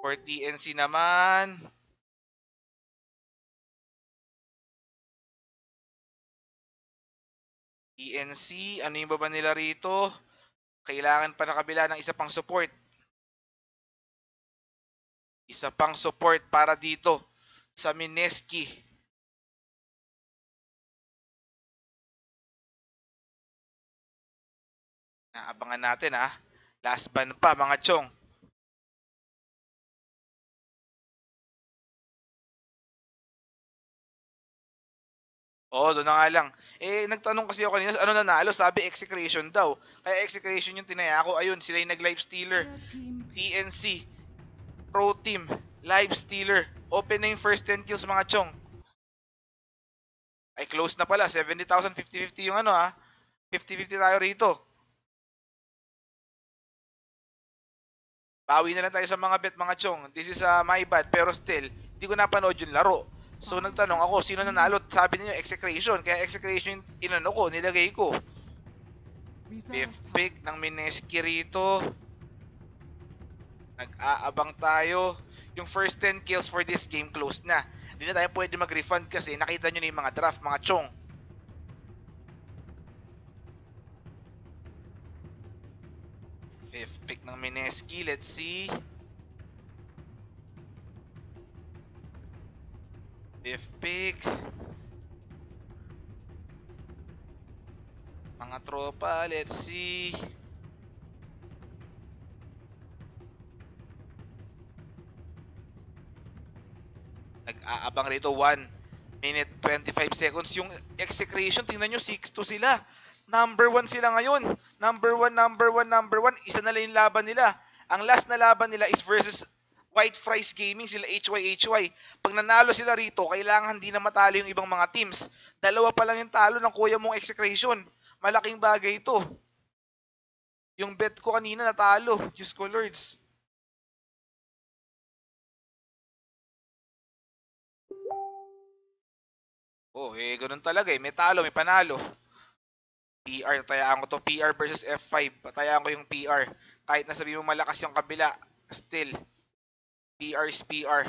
For TNC naman, TNC, ano yung baba nila rito? Kailangan pa na kabila ng isa pang support. Isa pang support para dito sa Mineski. Naabangan natin ha. Last ban pa mga chong. Oo, doon na nga lang. Nagtanong kasi ako kanina, ano nanalo? Sabi execration daw. Kaya execration yung tinaya ko. Ayun, sila yung nag-live stealer. TNC, Pro Team, live stealer. Open na yung first 10 kills mga chong. Ay, close na pala. 70,000, 50-50 yung ano ha. 50-50 tayo rito. Bawi na lang tayo sa mga bet mga chong. This is my bad, pero still, hindi ko napanood yung laro. So nagtanong ako, sino nanalo? Sabi niyo execration. Kaya execration yung inano ko, nilagay ko. Fifth pick ng Mineski rito. Nag-aabang tayo. Yung first 10 kills for this game closed na. Hindi na tayo pwede mag-refund kasi nakita nyo na yung mga draft, mga chong. Fifth pick ng Mineski. Let's see. Fifth pick. Mga tropa, let's see. Nag-aabang rito 1 minute 25 seconds. Yung execration, tingnan nyo, 6-2 sila. Number 1 sila ngayon. Number 1. Isa na lang yung laban nila. Ang last na laban nila is versus White Fries Gaming, sila HY. Pag nanalo sila rito, kailangan hindi na matalo yung ibang mga teams. Dalawa pa lang yung talo ng kuya mong execration. Malaking bagay ito. Yung bet ko kanina natalo. Diyos ko lords. Oh, ganun talaga eh. May talo, may panalo. PR, tatayaan ko to. PR versus F5. Patayaan ko yung PR. Kahit na sabi mo malakas yung kabila, still, PR is PR.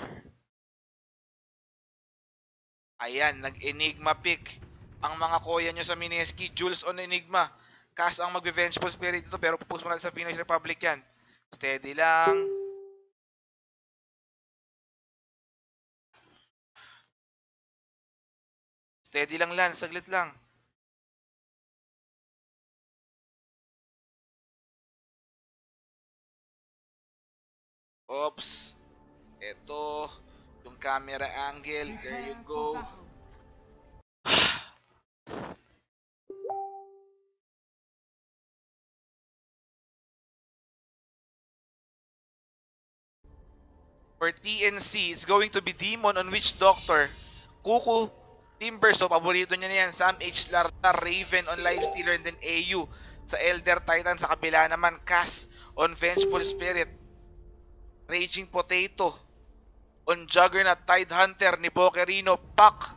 Ayan, nag-Enigma pick. Ang mga koya nyo sa Mineski, Jules on Enigma. Kas ang mag-Vengeful Spirit ito, pero pupost mo natin sa Pinoy Republic yan. Steady lang. Steady lang Lance, saglit lang. Oops. Ito, yung camera angle. There you go. For TNC, it's going to be Demon on Witch Doctor. Kuku, Timber, so paborito niya na yan. Sam H. Lartar, Raven on Lifestealer, and then AU sa Elder Titan. Sa kabila naman, Cass on Vengeful Spirit. Raging Potato on Juggernaut, Tide Hunter ni Bokerino, Pac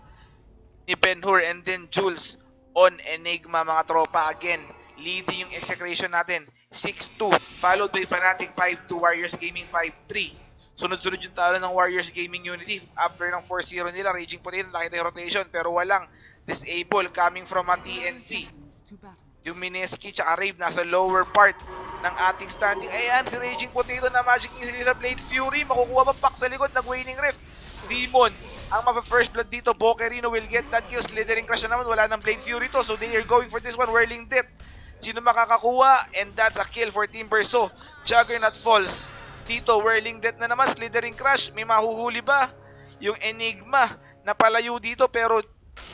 ni Ben-Hur, and then Jules on Enigma mga tropa. Again, leading yung execration natin. 6-2, followed by Fnatic 5-2, Warriors Gaming 5-3. Sunod-sunod yung talo ng Warriors Gaming Unity. After ng 4-0 nila, Raging Potato, nakita yung rotation, pero walang disable coming from a TNC. Yung Mineski tsaka Rave nasa lower part ng ating standing. Ayan, si Raging Potato na Magic Easily sa Blade Fury. Makukuha pa Pac sa likod, nag-Waning Rift. Demon, ang mapa-first blood dito. Bokerino will get that kill. Slithering Crush na naman, wala ng Blade Fury to. So they are going for this one, Whirling Death. Sino makakakuha? And that's a kill for Team Berso. Juggernaut falls. Dito, Whirling Death na naman, Slithering Crush. May mahuhuli ba? Yung Enigma, napalayo dito pero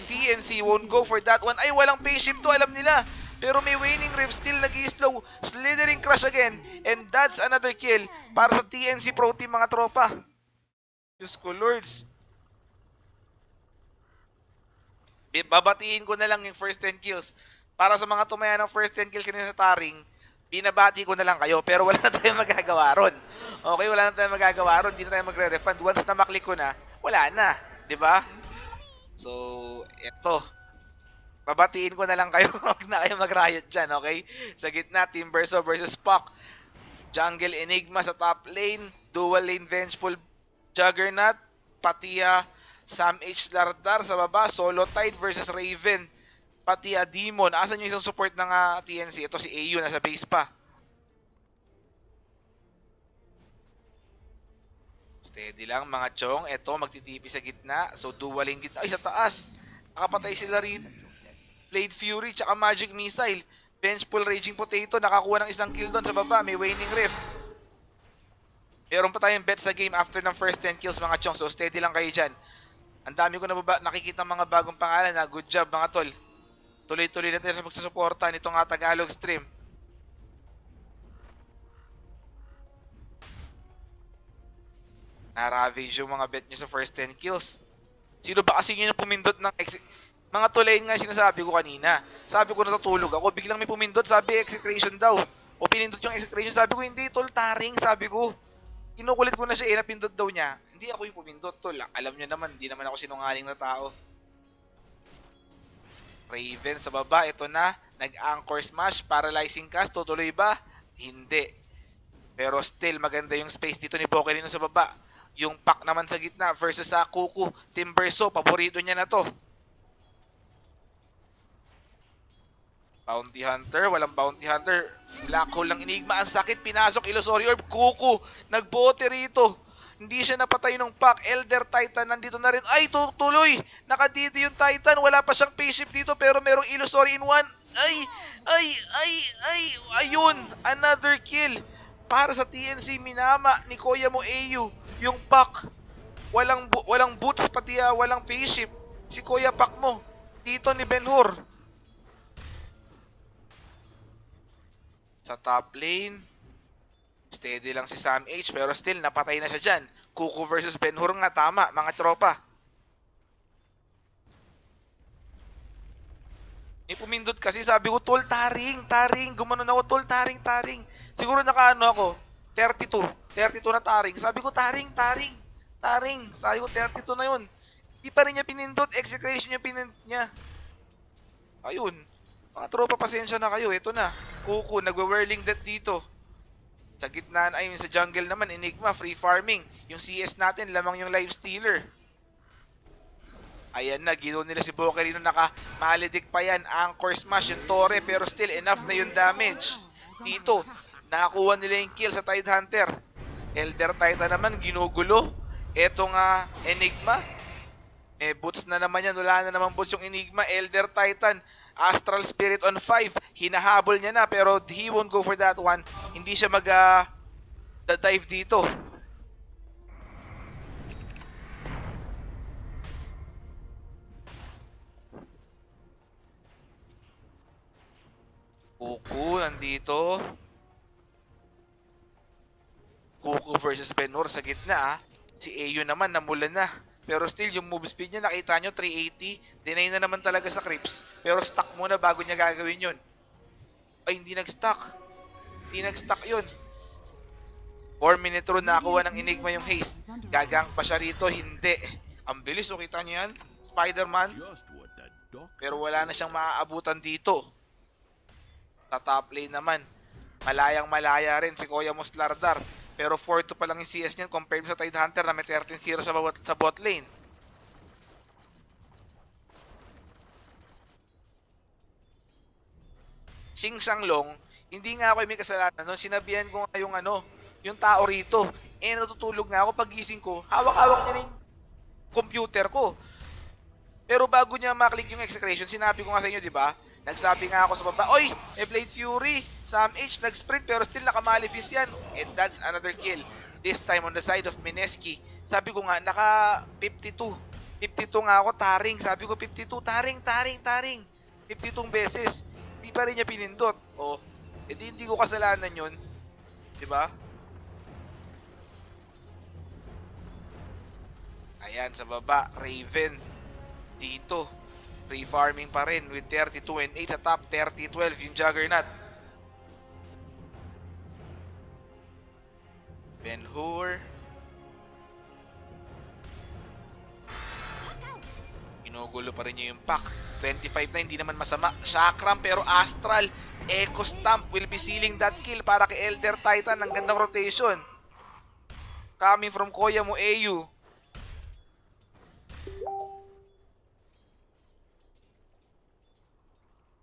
TNC won't go for that one. Ay, walang phase shift to, alam nila. Pero may Waning Rift, still nag-i-slow. Slithering Crush again. And that's another kill para sa TNC Pro Team mga tropa. Diyos ko lords. Babatiin ko na lang yung first 10 kills. Para sa mga tumaya ng first 10 kills kanina sa Taring, binabati ko na lang kayo, pero wala na tayong magagawa ron. Okay, wala na tayong magagawa ron, hindi na tayo magre-refund. Once na maklik ko na, wala na, di ba? So, eto. Babatiin ko na lang kayo, huwag na kayo mag-riot dyan, okay? Sa gitna, Team Berso versus Pac. Jungle Enigma sa top lane. Dual lane Vengeful Juggernaut. Patia Sam H. Lardar sa baba. Solo Tide versus Raven. Patia Demon. Asan yung isang support ng TNC? Ito si AU, nasa base pa. Steady lang mga chong. Ito, magtitipi sa gitna. So, dual lane gitna. Ay, sa taas. Nakapatay sila rin. Blade Fury, tsaka Magic Missile. Vengeful Raging Potato. Nakakuha ng isang kill doon sa baba. May Waning Rift. Meron pa tayong bet sa game after ng first 10 kills mga chong. So, steady lang kayo dyan. Ang dami ko na nakikita mga bagong pangalan na. Good job mga tol. Tuloy-tuloy na tayo sa magsusuporta nitong Tagalog stream. Na-ravage yung mga bet nyo sa first 10 kills. Sino ba kasi yun yung pumindot ng mga tulayin nga sinasabi ko kanina. Sabi ko natutulog ako, biglang may pumindot, sabi execration daw. O pinindot yung execration, sabi ko hindi tol, taring, sabi ko. Kinukulit ko na siya, napindot daw niya. Hindi ako yung pumindot tol. Alam nyo naman, hindi naman ako sinungaling na tao. Raven sa baba, ito na. Nag-anchor smash, paralyzing cast, tutuloy ba? Hindi. Pero still, maganda yung space dito ni Bokelino sa baba. Yung pack naman sa gitna versus sa Kuku, Timbersaw, paborito niya na to. Bounty Hunter, walang Bounty Hunter. Black Hole ng Enigma, ang sakit, pinasok, Illusory Orb, Kuku, nagbote rito. Hindi siya napatay ng pack. Elder Titan, nandito na rin. Ay, tuloy, nakadito yung Titan, wala pa siyang spaceship dito pero merong Illusory in one. Ayun, another kill. Para sa TNC, minama ni Kuya mo AU yung pack. Walang boots pati walang spaceship. Si Kuya pack mo dito ni Ben-Hur. Sa top lane, steady lang si Sam H pero still napatay na siya dyan. Kuku versus Ben-Hur nga, tama mga tropa. May pumindot kasi, sabi ko tol, taring, gumanon ako tol, taring. Siguro nakaano ako, 32 na taring. Sabi ko taring. Sabi ko 32 na yun. Hindi pa rin niya pinindot, execution yung pinindot niya. Ayun. Mga tropa, pasensya na kayo. Ito na. Kuku, nagwe-whirling death dito. Sa gitna, ayun sa jungle naman, Enigma, free farming. Yung CS natin, lamang yung life stealer. Ayan na, ginawa nila si Bokelino, naka-malidik pa yan. Anchor smash, yung Torre, pero still enough na yung damage. Dito, nakakuha nila yung kill sa Tide Hunter. Elder Titan naman, ginugulo. Etong Enigma. Boots na naman yan, wala na naman boots yung Enigma. Elder Titan, Astral Spirit on 5. Hinahabol niya na, pero he won't go for that one. Hindi siya mag-dive dito. Kuku, nandito. Kuku versus Ben-Hur sa gitna. Si AU naman, namula na. Pero still, yung move speed niya, nakita nyo, 380. Deny na naman talaga sa creeps. Pero stuck muna bago niya gagawin yun. Ay, hindi nag-stuck. Hindi nag-stuck yun. 4-minute run, nakakuha ng Enigma yung haste. Gagang pa siya rito, hindi. Ang bilis, o kita nyo yan? Spider-Man. Pero wala na siyang maaabutan dito. Sa top lane naman, malayang-malaya rin si Kuya Lardar. Pero 4-2 pa lang yung CS niyan compared sa Tide Hunter na may 13-0 sa bot lane. Xing Shanglong, hindi nga ako may kasalanan. Nung sinabihan ko nga yung tao rito, natutulog nga ako, pagising ko, hawak-hawak niya na yung computer ko. Pero bago niya maklik yung execration, sinabi ko nga sa inyo, di ba? Nagsabi nga ako sa baba, oy, may Blade Fury, Sam H, nag-sprint pero still naka-Malefice yan. And that's another kill. This time on the side of Mineski. Sabi ko nga, naka-52. 52 nga ako, taring. Sabi ko, 52, taring. 52 beses. Hindi pa rin niya pinindot. O, edi hindi ko kasalanan yun. Diba? Ayan, sa baba, Raven. Dito. Free farming pa rin with 32 and 8 sa top, 30-12 yung Juggernaut. Ben-Hur. Ginugulo pa rin niya yung pack. 25 na, hindi naman masama. Chakram pero Astral. Echo Stamp will be sealing that kill para kay Elder Titan. Ang gandang rotation. Coming from Koya mo AU.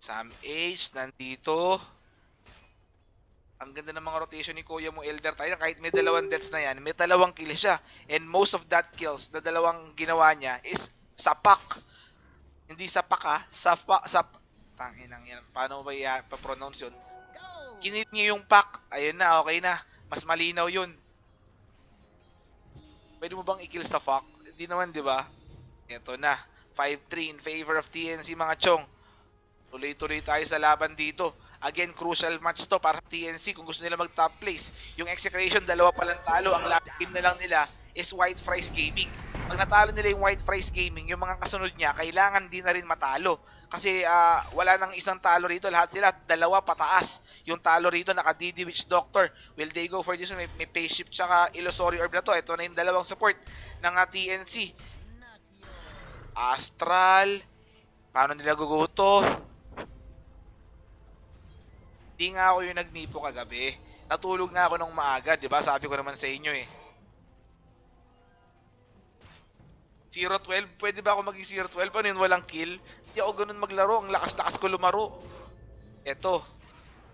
Sam H nandito. Ang ganda ng mga rotation ni Koya mo Elder Titan. Kahit may dalawang deaths na yan, may dalawang kill siya. And most of that kills na dalawang ginawa niya is sa pack. Hindi sa pack ha. Tanginang yan. Paano ba i-pronounce yun? Kinit niya yung pack. Ayun na, okay na. Mas malinaw yun. Pwede mo bang i-kill sa pack? Hindi naman, di ba? Ito na. 5-3 in favor of TNC mga chong. Tuloy-tuloy tayo sa laban dito. Again, crucial match to para TNC kung gusto nila mag-top place. Yung Execration, dalawa palang talo. Ang last game na lang nila is White Fries Gaming. Pag natalo nila yung White Fries Gaming, yung mga kasunod niya, kailangan din na rin matalo. Kasi wala nang isang talo rito. Lahat sila, dalawa pataas. Yung talo rito, naka-DD Witch Doctor. Will they go for this one? May Phase Shift tsaka Illusory Orb na to. Ito na yung dalawang support ng TNC. Astral. Paano nila guguto? Di nga ako yung nagnipo kagabi. Natulog na ako nung maaga, di ba? Sabi ko naman sa inyo eh. 0-12, pwede ba ako maging 0-12? Ano yun, walang kill? Di ako ganun maglaro, ang lakas-lakas ko lumaro. Eto,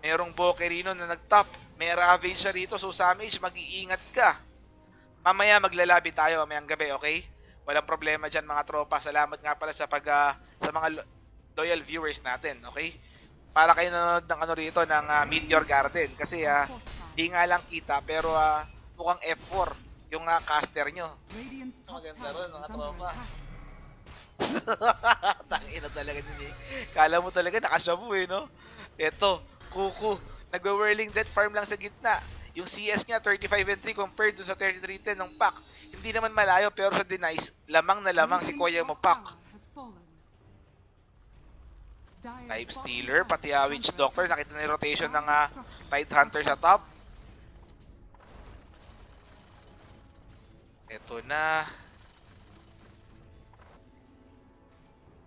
merong Bokerino na nag-top. May Ravage siya rito, so Sam H, mag-iingat ka. Mamaya maglalabi tayo, mamayang gabi, okay? Walang problema dyan mga tropa. Salamat nga pala sa sa mga loyal viewers natin, okay? Para kayo nanonood ng ano rito ng Meteor Garden kasi di nga lang kita pero mukhang F4 yung caster nyo. Maganda ron mga tropa. Tangina talaga din eh. Kala mo talaga nakashabu eh no? Eto, Kuku. Nagwe-whirling death farm lang sa gitna. Yung CS niya 35-3 compared dun sa 33-10 ng pack. Hindi naman malayo pero sa denies, lamang na lamang si Koya mo pack. Type Stealer, pati Witch Doctor. Nakita na yung rotation ng Tide Hunter sa top. Ito na.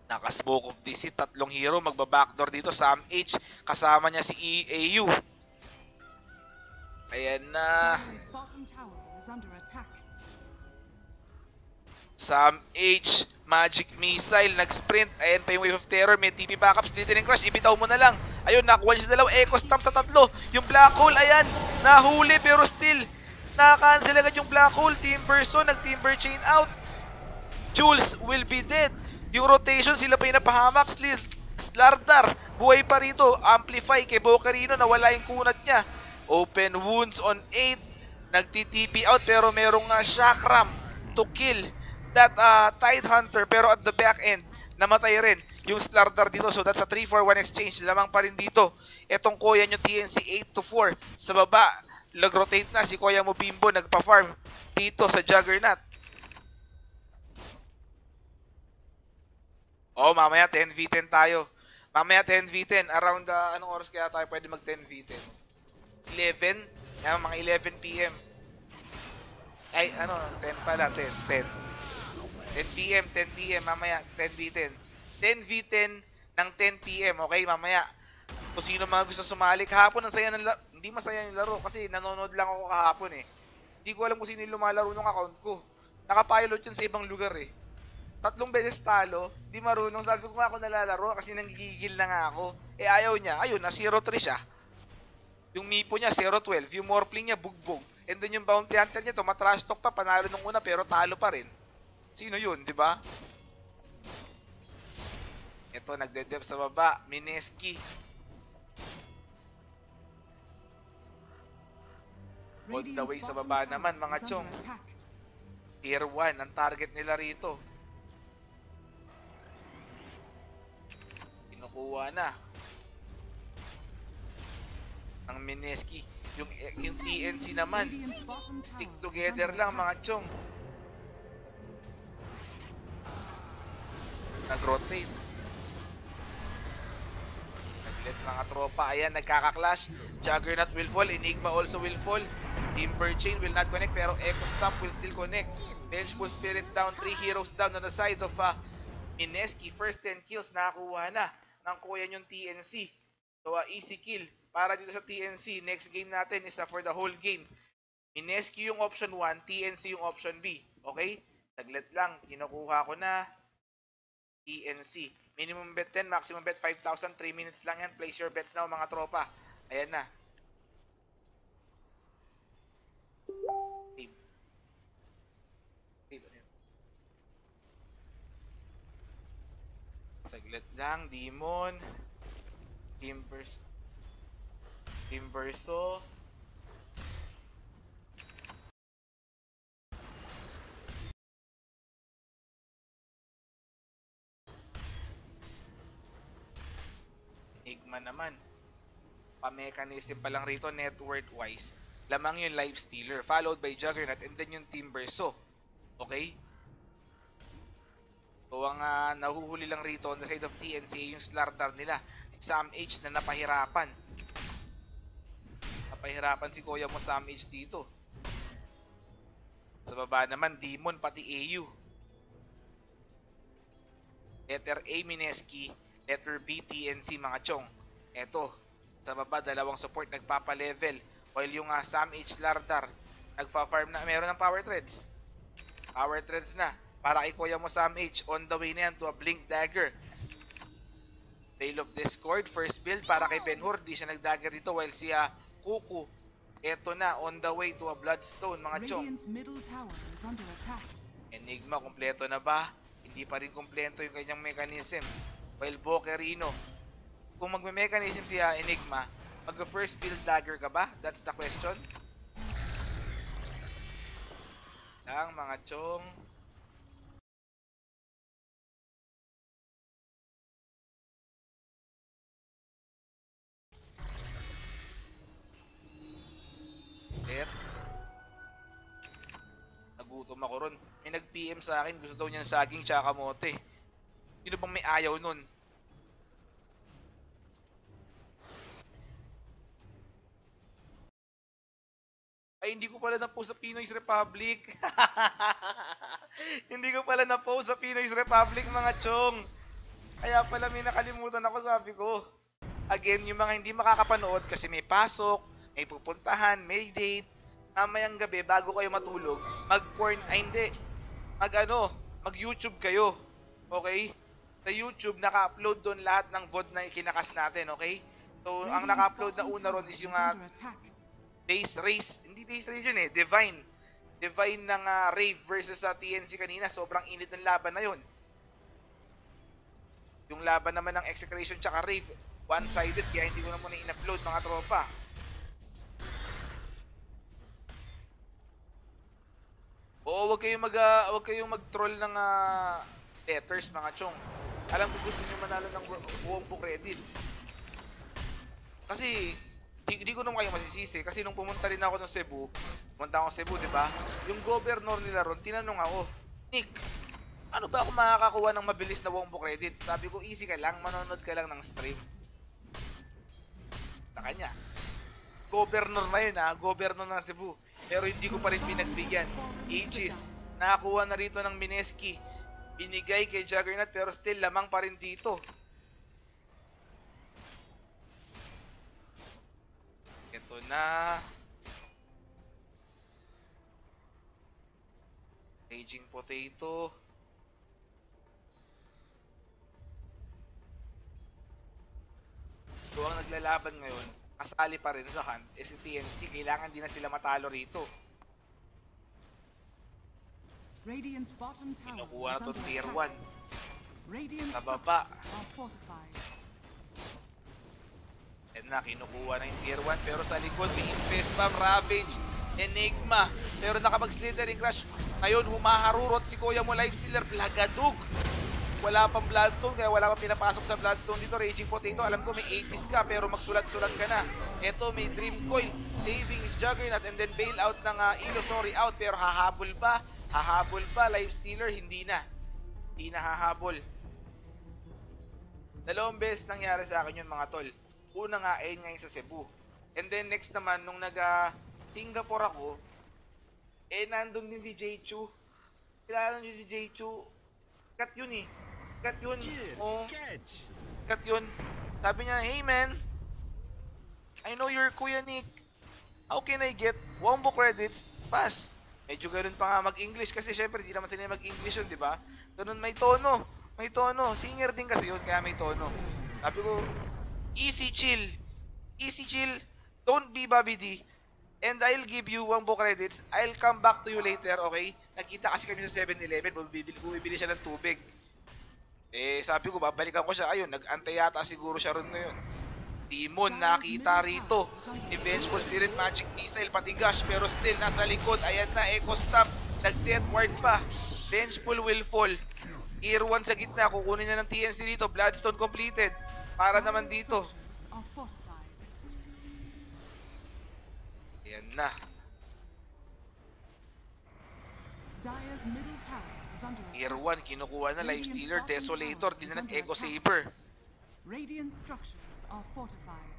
Naka-smoke of DC. Tatlong hero. Magba-backdoor dito. Sam H. Kasama niya si AU. Ayan na. Sam H. Magic Missile, nag-sprint. Ayan pa yung Wave of Terror. May TP backups. Slithering Crush. Ibitaw mo na lang. Ayun, nakuha niya sa dalawa. Echo Stamp sa tatlo. Yung Black Hole, ayan. Nahuli pero still. Naka-cancel agad yung Black Hole. Timberson, nag-Timber Chain out. Jules will be dead. Yung rotation, sila pa yung napahamak. Slardar, buhay pa rito. Amplify kay Bokerino. Nawala yung kunat niya. Open wounds on 8. Nagti-TP out pero merong Chakram to kill that Tide Hunter, pero at the back end, namatay rin yung Slardar dito. So that's a 3-4-1 exchange. Lamang pa rin dito. Etong Koya nyo TNC 8-4. Sa baba, nag-rotate na si Koya mo Bimbo, nagpa-farm dito sa Juggernaut. Oh, mamaya 10v10 tayo. Mamaya 10v10. Around, anong oras kaya tayo pwede mag 10v10? 11? Yan, mga 11 PM. Ay, ano, 10 pala, 10 PM, 10 PM, mamaya 10v10. 10v10 ng 10 PM, okay? Mamaya, kung sino mga gusto sumali. Kahapon, ang saya ng hindi masaya yung laro kasi nanonood lang ako kahapon eh. Hindi ko alam kung sino yung lumalaro ng account ko. Nakapilot yun sa ibang lugar eh. 3 beses talo, di marunong. Sabi ko nga ako nalalaro kasi nanggigigil na nga ako. Eh ayaw niya, ayun, na 0-3 siya. Yung Mipo niya, 0-12. Yung Morphling niya, bugbog. And then yung Bounty Hunter niya, tumatrash talk pa, panalo nung una pero talo pa rin. Sino yun, di ba? Ito, nagde-dev sa baba. Mineski. All the way sa baba naman, mga chong. Tier 1, ang target nila rito. Kinukuha na. Ang Mineski. Yung TNC naman. Stick together lang, mga chong. Nag-rotate. Nag-let mga tropa. Ayan, nagkaka-clash. Juggernaut will fall. Enigma also will fall. Timber Chain will not connect pero Echo Stamp will still connect. Vengeful Spirit down. 3 heroes down on the side of Mineski. First 10 kills nakakuha na ng Koya yung TNC. So, easy kill para dito sa TNC. Next game natin is for the whole game. Mineski yung option 1, TNC yung option B. Okay? Saglit lang. Kinukuha ko na. TNC. Minimum bet 10, maximum bet 5,000. 3 minutes lang yan. Place your bets now mga tropa. Ayan na. Save. Save. Saglit lang. Demon. Timberso. Enigma naman. Pa-mechanism pa lang rito, net worth wise. Lamang yung Life Stealer, followed by Juggernaut, and then yung Timberso. Okay? So, ang nahuhuli lang rito on the side of TNC, yung Slardar nila. Si Sam H na napahirapan. Napahirapan si Kuya mo Sam H dito. Sa baba naman, Demon, pati AU. Letter A, Mineski. Letter B, TNC, mga chong. Eto, sa baba, dalawang support nagpapa-level. While yung Sam H Lardar, nagpa-farm na, meron ng power threads. Power threads na. Para kay Kuya mo Sam H, on the way na yan to a Blink Dagger. Veil of Discord, first build para kay Ben-Hur. Di siya nag-dagger dito while si Kuku, eto na, on the way to a Bloodstone, mga chong. Enigma, kompleto na ba? Hindi pa rin kompleto yung kanyang mechanism. While Bokerino, kung magme-mechanism siya Enigma, mag-first build dagger ka ba? That's the question. Lang mga chong. Nagutom ako ron. May nag-PM sa akin, gusto daw niya ng saging tsaka kamote. Sino bang may ayaw nun? Ay, hindi ko pala na-post sa Pinoy's Republic. Hindi ko pala na-post sa Pinoy's Republic, mga chong. Kaya pala may nakalimutan ako, sabi ko. Again, yung mga hindi makakapanood kasi may pasok, may pupuntahan, may date, mamayang gabi bago kayo matulog, mag-porn, ay hindi, mag-YouTube kayo. Okay? Sa YouTube, naka-upload doon lahat ng VOD na kinakas natin, okay? So, ang naka-upload na una ron is yung base race. Hindi base race yun Divine. Divine ng Rave versus TNC kanina. Sobrang init ng laban na yun. Yung laban naman ng Execration tsaka Rave, one-sided, kaya hindi ko na muna in-upload mga tropa. Oo, wag kayong mag-troll ng letters mga chong. Alam ko gusto niyo manalo ng Wombo credits. Kasi di ko naman kayo masisisi kasi nung pumunta rin ako ng Cebu, di ba? Yung governor nila ron, tinanong ako, Nick, ano ba ako makakakuha ng mabilis na Wombo credit? Sabi ko, easy ka lang, manonood ka lang ng stream. Sa kanya. Governor na yun governor ng Cebu. Pero hindi ko pa rin pinagbigyan. Aegis, nakakuha na rito ng Mineski. Binigay kay Juggernaut pero still lamang pa rin dito. Ito na. Raging Potato. So ang naglalaban ngayon, kasali pa rin sa hunt, si TNC. Kailangan din na sila matalo rito. Kinukuha na ito tier 1. Sa baba. And na, kinukuha na yung tier 1. Pero sa likod, may Infest Bomb, Ravage, Enigma. Pero nakapag-Slithering Crash. Ngayon, humaharurot si Kuya mo Lifestealer. Plagadug. Wala pang Bloodstone, kaya wala pang pinapasok sa Bloodstone dito. Raging Potato, alam ko may Aegis ka, pero magsulat-sulat ka na. Eto, may Dream Coil. Saving is Juggernaut, and then bailout ng Illusory out. Pero hahabol ba? Hahabol ba? Lifestealer, hindi na. Hindi na hahabol. Dalawang beses nangyari sa akin yun mga tol. Una nga ay ngayon sa Cebu. And then next naman, nung nag-Singapore ako, nandun din si Jay-Chu. Kilala niyo si Jay-Chu. Cut yun Cut yun. Oh. Cut yun. Sabi niya, hey man, I know you're Kuya Nick. How can I get Wombo credits fast? Medyo ganun pa nga mag-English kasi syempre di naman sila mag-English yun, di ba? Ganun may tono. May tono. Singer din kasi yun, kaya may tono. Sabi ko, easy chill. Easy chill. Don't be Bobby D. And I'll give you Wombo credits. I'll come back to you later, okay? Nagkita kasi kami sa 7-Eleven, bumibili siya ng tubig. Eh, sabi ko, babalikan ko siya. Ayun, nag-antay yata siguro siya ron ngayon. Demon nakita rito ni Vengeful Spirit, Magic Missile, pati Gush, pero still nasa likod. Ayan na, Echo Stamp, nag-death ward pa. Vengeful will fall. Tier 1 sa gitna, kukunin na ng TNC dito. Bloodstone completed. Para naman dito. Ayan na. Tier 1, kinukuha na. Lifestealer, Desolator, din na ng-Echo Saber. Radiant structures are fortified.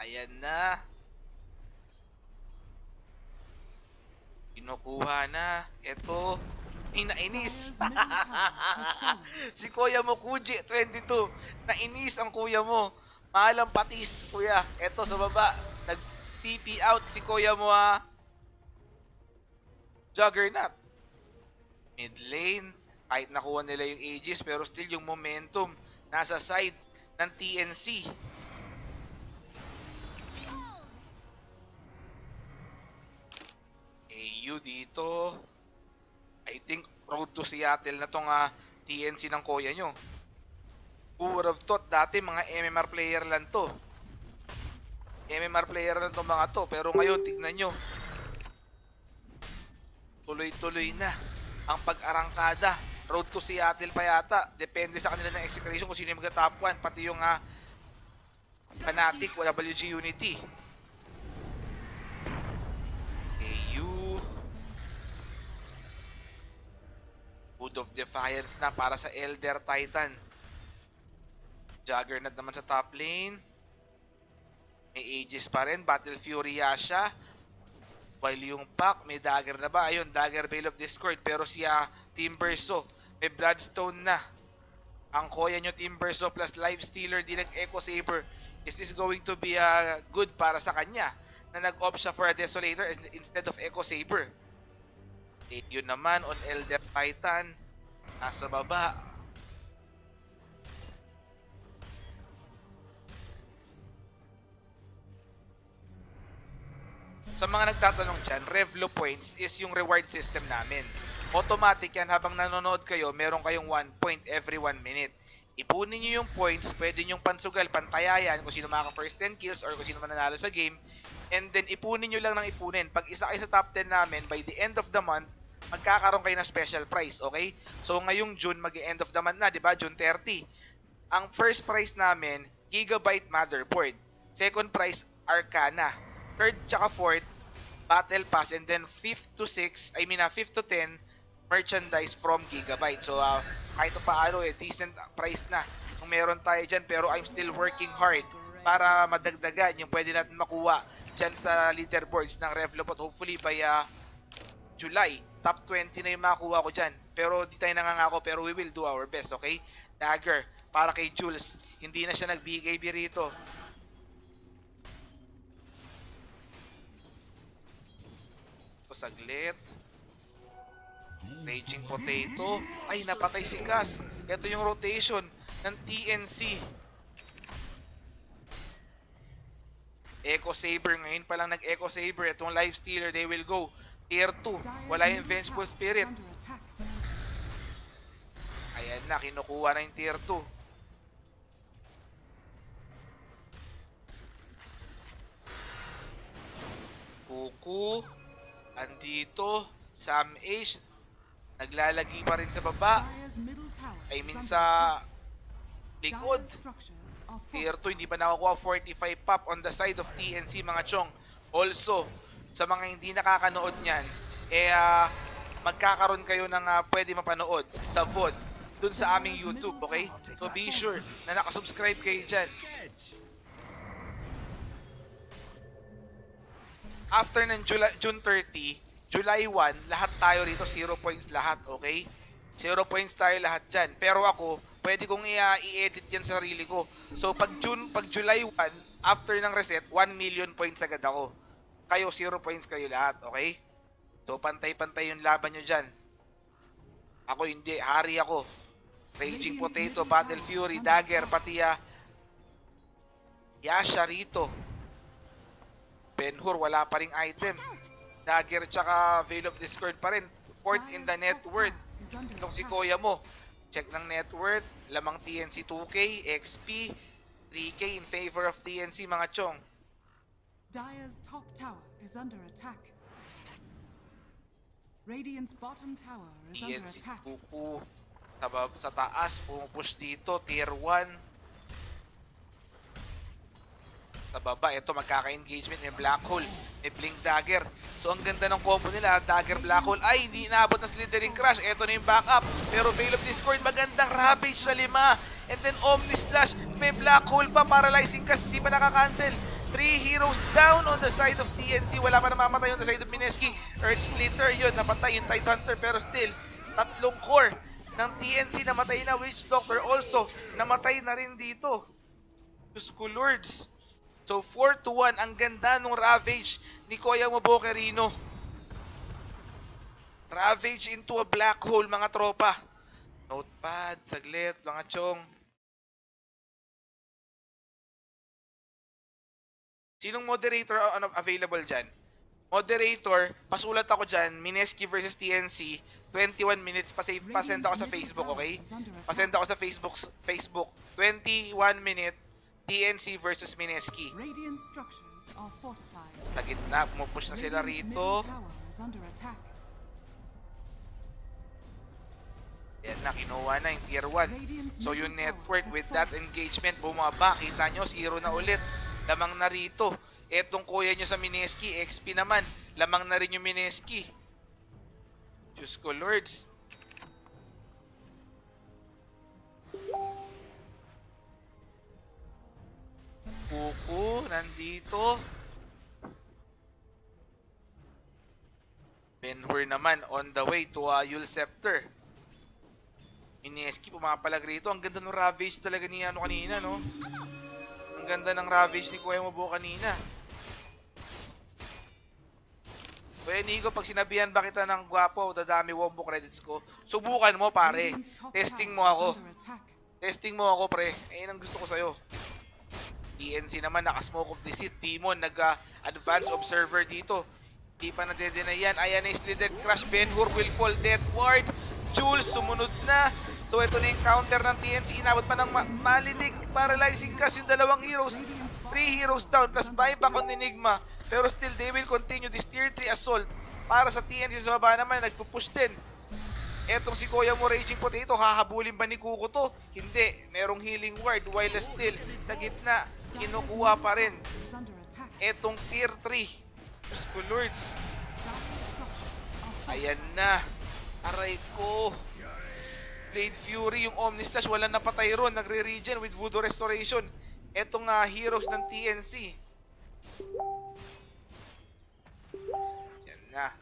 Ayan na. Kinukuha na. Ito. Nainis. Si Kuya mo, Kuji, 22. Nainis ang kuya mo. Mahalang patis, kuya. Ito sa baba. Nag-TP out si Kuya mo, ha. Juggernaut. Mid lane. Kahit nakuha nila yung Aegis, pero still yung momentum nasa side ng TNC. AU dito. I think road to Seattle na tong TNC ng kuya nyo. Who would have thought dati mga MMR player lang to. MMR player lang tong mga to. Pero ngayon, tignan nyo. Tuloy-tuloy na ang pag-arangkada. Road to Seattle pa yata. Depende sa kanila ng execution kung sino yung mag-top 1. Pati yung Fnatic, WG Unity. AU. Wood of Defiance na para sa Elder Titan. Juggernaut naman sa top lane. May Aegis pa rin. Battle Fury Yasha. While yung Pac, may dagger na ba? Ayun, dagger Veil of Discord. Pero siya, Timbersaw, may Bloodstone na. Ang kuya nyo, Timbersaw plus Lifestealer, di nag-Echo Saber. Is this going to be good para sa kanya? Na nag-opt siya for a Desolator instead of Echo Saber. Yun naman, on Elder Titan. Nasa baba. Sa mga nagtatanong dyan, Revlo Points is yung reward system namin. Automatic yan, habang nanonood kayo, meron kayong 1 point every 1 minute. Ipunin nyo yung points, pwede nyong pansugal, pantayayan kung sino makaka first 10 kills or kung sino mananalo sa game. And then ipunin nyo lang ng ipunin. Pag isa kayo sa top 10 namin, by the end of the month, magkakaroon kayo ng special prize, okay? So ngayong June, mag-end of the month na, di ba? June 30. Ang first prize namin, Gigabyte Motherboard. Second prize, Arcana. Third tsaka fourth, Battle Pass, and then 5th to 10 merchandise from Gigabyte. So kahit paano decent price na kung meron tayo dyan, pero I'm still working hard para madagdagan yung pwede natin makuha dyan sa leaderboards ng Revlopot. Hopefully by July, top 20 na yung makuha ko dyan. Pero di tayo nangangako, pero we will do our best, okay? Dagger, para kay Jules, hindi na siya nag-BKB rito. Saglit. Raging Potato. Ay, napatay si Cass. Ito yung rotation ng TNC. Echo Saber. Ngayon pa lang nag-Echo Saber. Itong Lifestealer, they will go Tier 2. Wala yung Vengeful Spirit. Ayan na, kinukuha na yung Tier 2. Kuku. Andito, Sam Ace, naglalagi pa rin sa baba. I mean sa likod. Tier 2, hindi pa nakakuha. 45 pop on the side of TNC, mga chong. Also, sa mga hindi nakakanood nyan, magkakaroon kayo ng pwede mapanood sa VOD dun sa aming YouTube, okay? So be sure na nakasubscribe kayo dyan. After ng June 30, July 1, lahat tayo rito 0 points lahat, okay? 0 points tayo lahat dyan. Pero ako, pwede kong i-edit yan sa sarili ko. So pag July 1, after ng reset, 1 million points agad ako. Kayo, 0 points kayo lahat, okay? So, pantay-pantay yung laban nyo dyan. Ako hindi, hari ako. Raging Potato, Battle Fury, Dagger, pati Yasha rito. Ben-Hur, wala pa ring item. Dagger tsaka Veil of Discord pa rin. Fourth in the net worth. Itong si Kuya mo. Check ng net worth. Lamang TNC 2K, XP, 3K in favor of TNC mga chong. Dire's top tower is under attack. Radiant's bottom tower is under TNC attack. Kuku sa taas, pumupush dito, tier 1. Sa baba, ito magkaka-engagement, may black hole, may blink dagger. So ang ganda ng combo nila, dagger black hole, ay hindi inaabot ng slithering crash. Ito na yung backup, pero Veil of Discord, magandang ravage sa 5. And then Omni Slash, may black hole pa, paralyzing cast, di pa nakakancel. 3 heroes down on the side of TNC, wala pa namamatay on the side of Mineski. Earth Splitter yun, napatay yung Tidehunter, pero still, 3 core ng TNC namatay na. Witch Doctor also, namatay na rin dito. Diyos ko lords. So 4-1, ang ganda nung Ravage ni Kuya Mobokerino. Ravage into a black hole mga tropa. Notepad, saglit mga chong. Sinong moderator available dyan? Moderator, pasulat ako dyan, Mineski versus TNC, 21 minutes, pasend ako sa Facebook, okay? Pasend ako sa Facebook, 21 minute, TNC versus Mineski. Radiant structures are fortified. Sa gitna, pumupush na sila rito. Yan na, kinuha na yung tier 1. So yung network with that engagement bumaba. Kita nyo, 0 na ulit. Lamang na rito. Etong kuya nyo sa Mineski, XP naman. Lamang na rin yung Mineski. Diyos ko lords. Kuku, nandito. Ben-Hur naman on the way to Yule Scepter. Mineski pumapalag rito. Ang ganda ng Ravage talaga ni kanina, no? Ang ganda ng Ravage ni Kuya Mobo kanina. Kuya Nico, pag sinabihan ba kita ng gwapo, dadami wombo credits ko, subukan mo pare. Testing mo ako. Testing mo ako pre. Ayun ang gusto ko sa'yo. TNC naman, naka-smoke of deceit. Demon, nag-advance observer dito. Di pa nade-deny yan. Ayan na yung slidden crash. Ben-Hur will fall death ward. Jules, sumunod na. So ito na yung counter ng TNC. Inabot pa ng malidig. Paralyzing cast yung 2 heroes. 3 heroes down. Plus buyback on Enigma. Pero still, they will continue this tier 3 assault. Para sa TNC sa baba naman, nagpupush din. Etong si Kuya mo Raging Potato, hahabulin ba ni Kuko to? Hindi. Merong healing ward. While still, sa gitna, kinukuha pa rin. Etong tier 3. Diyos ko lords. Ayan na. Aray ko. Blade Fury, yung Omni Slash, walang napatay ron. Nagre-regen with Voodoo Restoration. Etong heroes ng TNC. Yan na.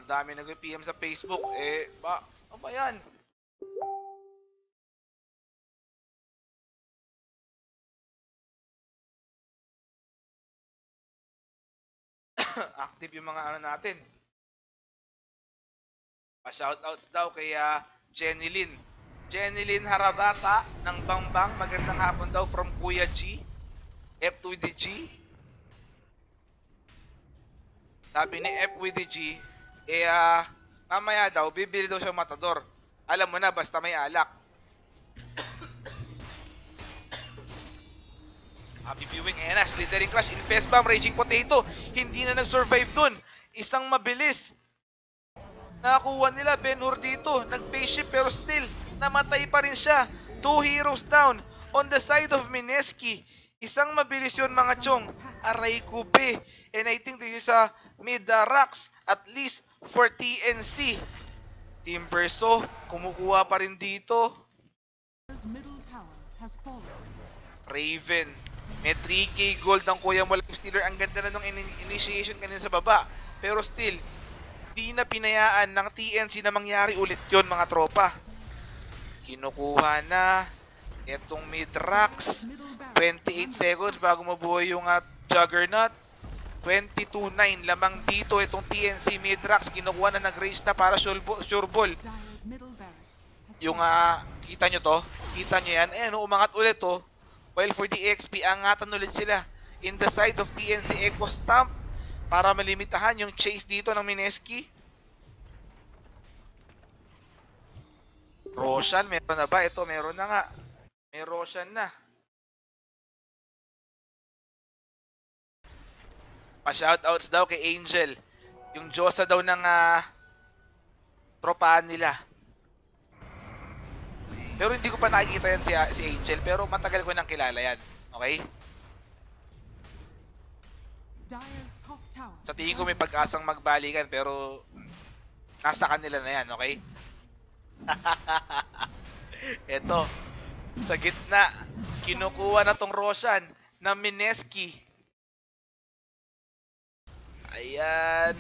Ang dami nag-PM sa Facebook. Ano ba yan? Active yung mga ano natin. Pa-shoutouts daw kay Jenny Lynn. Jenny Lynn Harabata ng Bangbang. Magandang hapon daw from Kuya G. F with the G. Sabi ni F with the G, mamaya daw, bibili daw siya matador. Alam mo na, basta may alak. Happy viewing. Ayan na, Slithering Crash, Infest Bomb, Raging Potato. Hindi na nag-survive dun. Isang mabilis. Nakakuha nila Ben-Hur dito. Nag-face shift pero still, namatay pa rin siya. 2 heroes down on the side of Mineski. Isang mabilis yun mga chong. Aray kupe. And I think this is a mid-racks at least for TNC. Team Verso, kumukuha pa rin dito. Raven. May 3k gold ng Kuya mo Lifestealer. Ang ganda na nung initiation kanina sa baba. Pero still, di na pinayaan ng TNC na mangyari ulit yon mga tropa. Kinukuha na Etong Midrax, Middle barracks 28 is under seconds bago mabuhay yung Juggernaut. 22-9 lamang dito itong TNC Midrax. Kinukuha na nag-range na para sure ball. Dire's middle barracks has Yung fallen. kita nyo to? Kita nyo yan? Ayan, umangat ulit to. While for the XP, angatan ulit sila. In the side of TNC Echo Stamp para malimitahan yung chase dito ng Mineski. Roshan, meron na ba? Ito, meron na nga. May Roshan na. Pa-shoutouts daw kay Angel. Yung Diyosa daw ng tropahan nila. Pero hindi ko pa nakikita yan si Angel. Pero matagal ko nang kilala yan. Okay? Dire's top tower. Sa tingin ko may pag-asang magbalikan. Pero nasa kanila na yan. Okay? Eto. Sa gitna. Kinukuha na tong Roshan na Mineski. Ayan.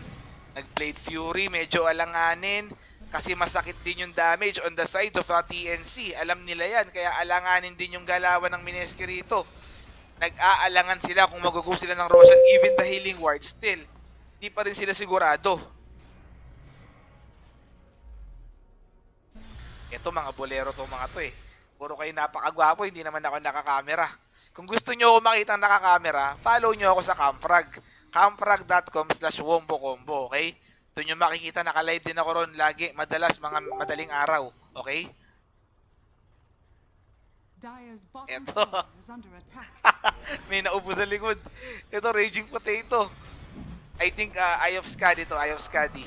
Nag-Blade Fury. Medyo alanganin. Kasi masakit din yung damage on the side of TNC. Alam nila yan. Kaya alanganin din yung galawan ng Mineski rito. Nag-aalangan sila kung mag-go sila ng Roshan. Even the healing ward still. Di pa rin sila sigurado. Ito mga bolero to mga to eh. Puro kayo napakagwapo. Hindi naman ako nakakamera. Kung gusto nyo ako makita nakakamera, follow nyo ako sa Camfrag. Camfrag.com/wombocombo, okay? Doon nyo makikita, naka-live din ako ron lagi, madalas mga madaling araw, okay? Dire's bottom Eto. tower is under attack. May naupo sa likod. Ito, Raging Potato. I think Eye of Skadi to, Eye of Skadi.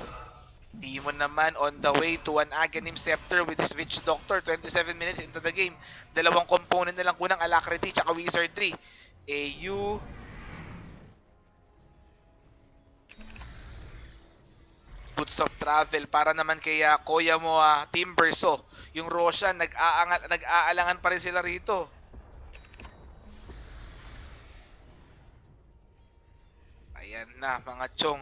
Demon naman on the way to an Aghanim Scepter with his Witch Doctor. 27 minutes into the game. Dalawang component na lang kunang Alacrity tsaka Wizardry. AU. Boots of Travel para naman kay Koya mo Timberso. Yung Roshan, nag-aalangan pa rin sila rito. Ayan na mga chong.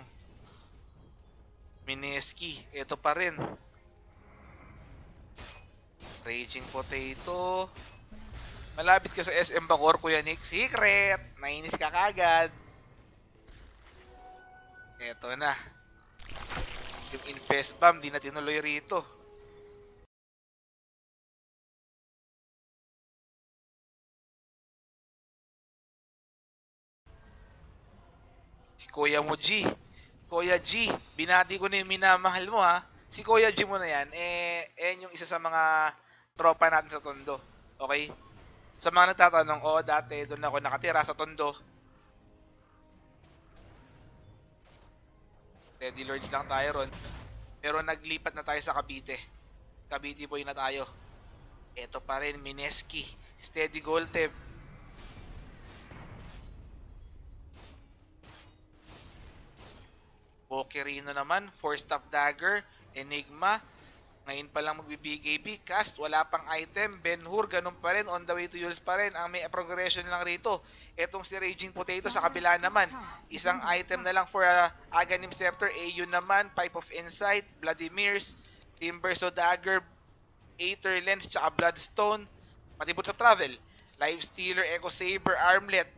Mineski, ito pa rin. Raging Potato. Malapit ka sa SM Bacoor, Kuya Nick. Secret! Nainis ka kagad. Ito na. Yung Infest Bomb, di na tinuloy rito. Si Kuya mo G. Kuya G, binati ko na yung minamahal mo ha. Si Kuya G mo na yan, yan yung isa sa mga tropa natin sa Tondo. Okay? Sa mga nagtatanong, dati doon ako nakatira sa Tondo. Teddy Lords lang tayo ron. Pero naglipat na tayo sa Cavite. Cavite boy na tayo. Ito pa rin, Mineski. Steady Golteb. Bokerino naman, 4-staff dagger, Enigma. Ngayon pa lang magbi-BKB, cast, wala pang item. Ben-Hur, ganun pa rin, on the way to Yules pa rin. Ang may progression lang rito. Etong si Raging Potato sa kabila naman. Isang item na lang for Aghanim Scepter. AU naman, Pipe of Insight, Vladimir's, Timberso Dagger, Aether Lens, tsaka Bloodstone. Pati Boots of Travel. Life Stealer, Echo Saber, Armlet,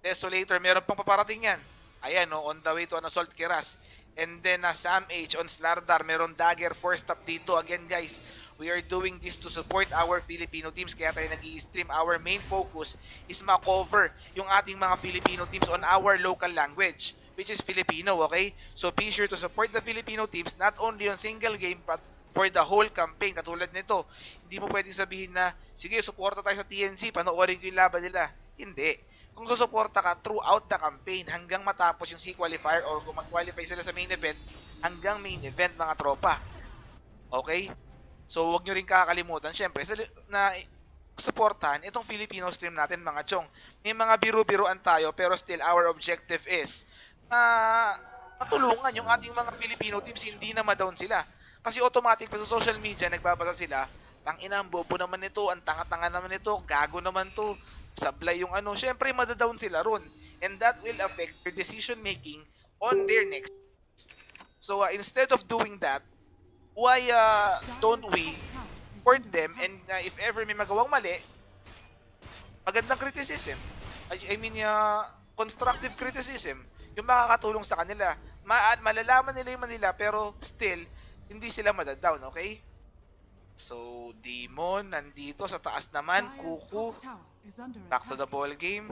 Desolator, meron pang paparating yan. Ayan, on the way to an Assault Keras. And then Sam H on Slardar, meron Dagger 4-stop dito. Again guys, we are doing this to support our Filipino teams, kaya tayo nag-i-stream. Our main focus is ma-cover yung ating mga Filipino teams on our local language, which is Filipino, okay? So be sure to support the Filipino teams not only on single game but for the whole campaign. Katulad nito, hindi mo pwedeng sabihin na, sige, suporta tayo sa TNC, panoorin ko yung laban nila. Hindi. Kung susuporta ka throughout the campaign hanggang matapos yung C-qualifier or kung mag-qualify sila sa main event, hanggang main event mga tropa. Okay? So, huwag nyo rin kakalimutan. Siyempre, na supportahan itong Filipino stream natin mga chong. May mga biru-biruan tayo pero still our objective is matulungan yung ating mga Filipino teams, hindi na ma-down sila. Kasi automatic pa sa social media, nagbabasa sila, tangina, ang bobo naman ito, ang tanga-tanga naman ito, gago naman to, sablay yung ano. Siyempre, madadown sila ron. And that will affect their decision making on their next. So, instead of doing that, why don't we support them, and if ever may magawang mali, magandang criticism. I mean, constructive criticism. Yung makakatulong sa kanila. Malalaman nila yung Manila, pero still, hindi sila madadown, okay? So, Demon, nandito sa taas naman. Dire's Kuku, top tower is under back to the attack. ball game.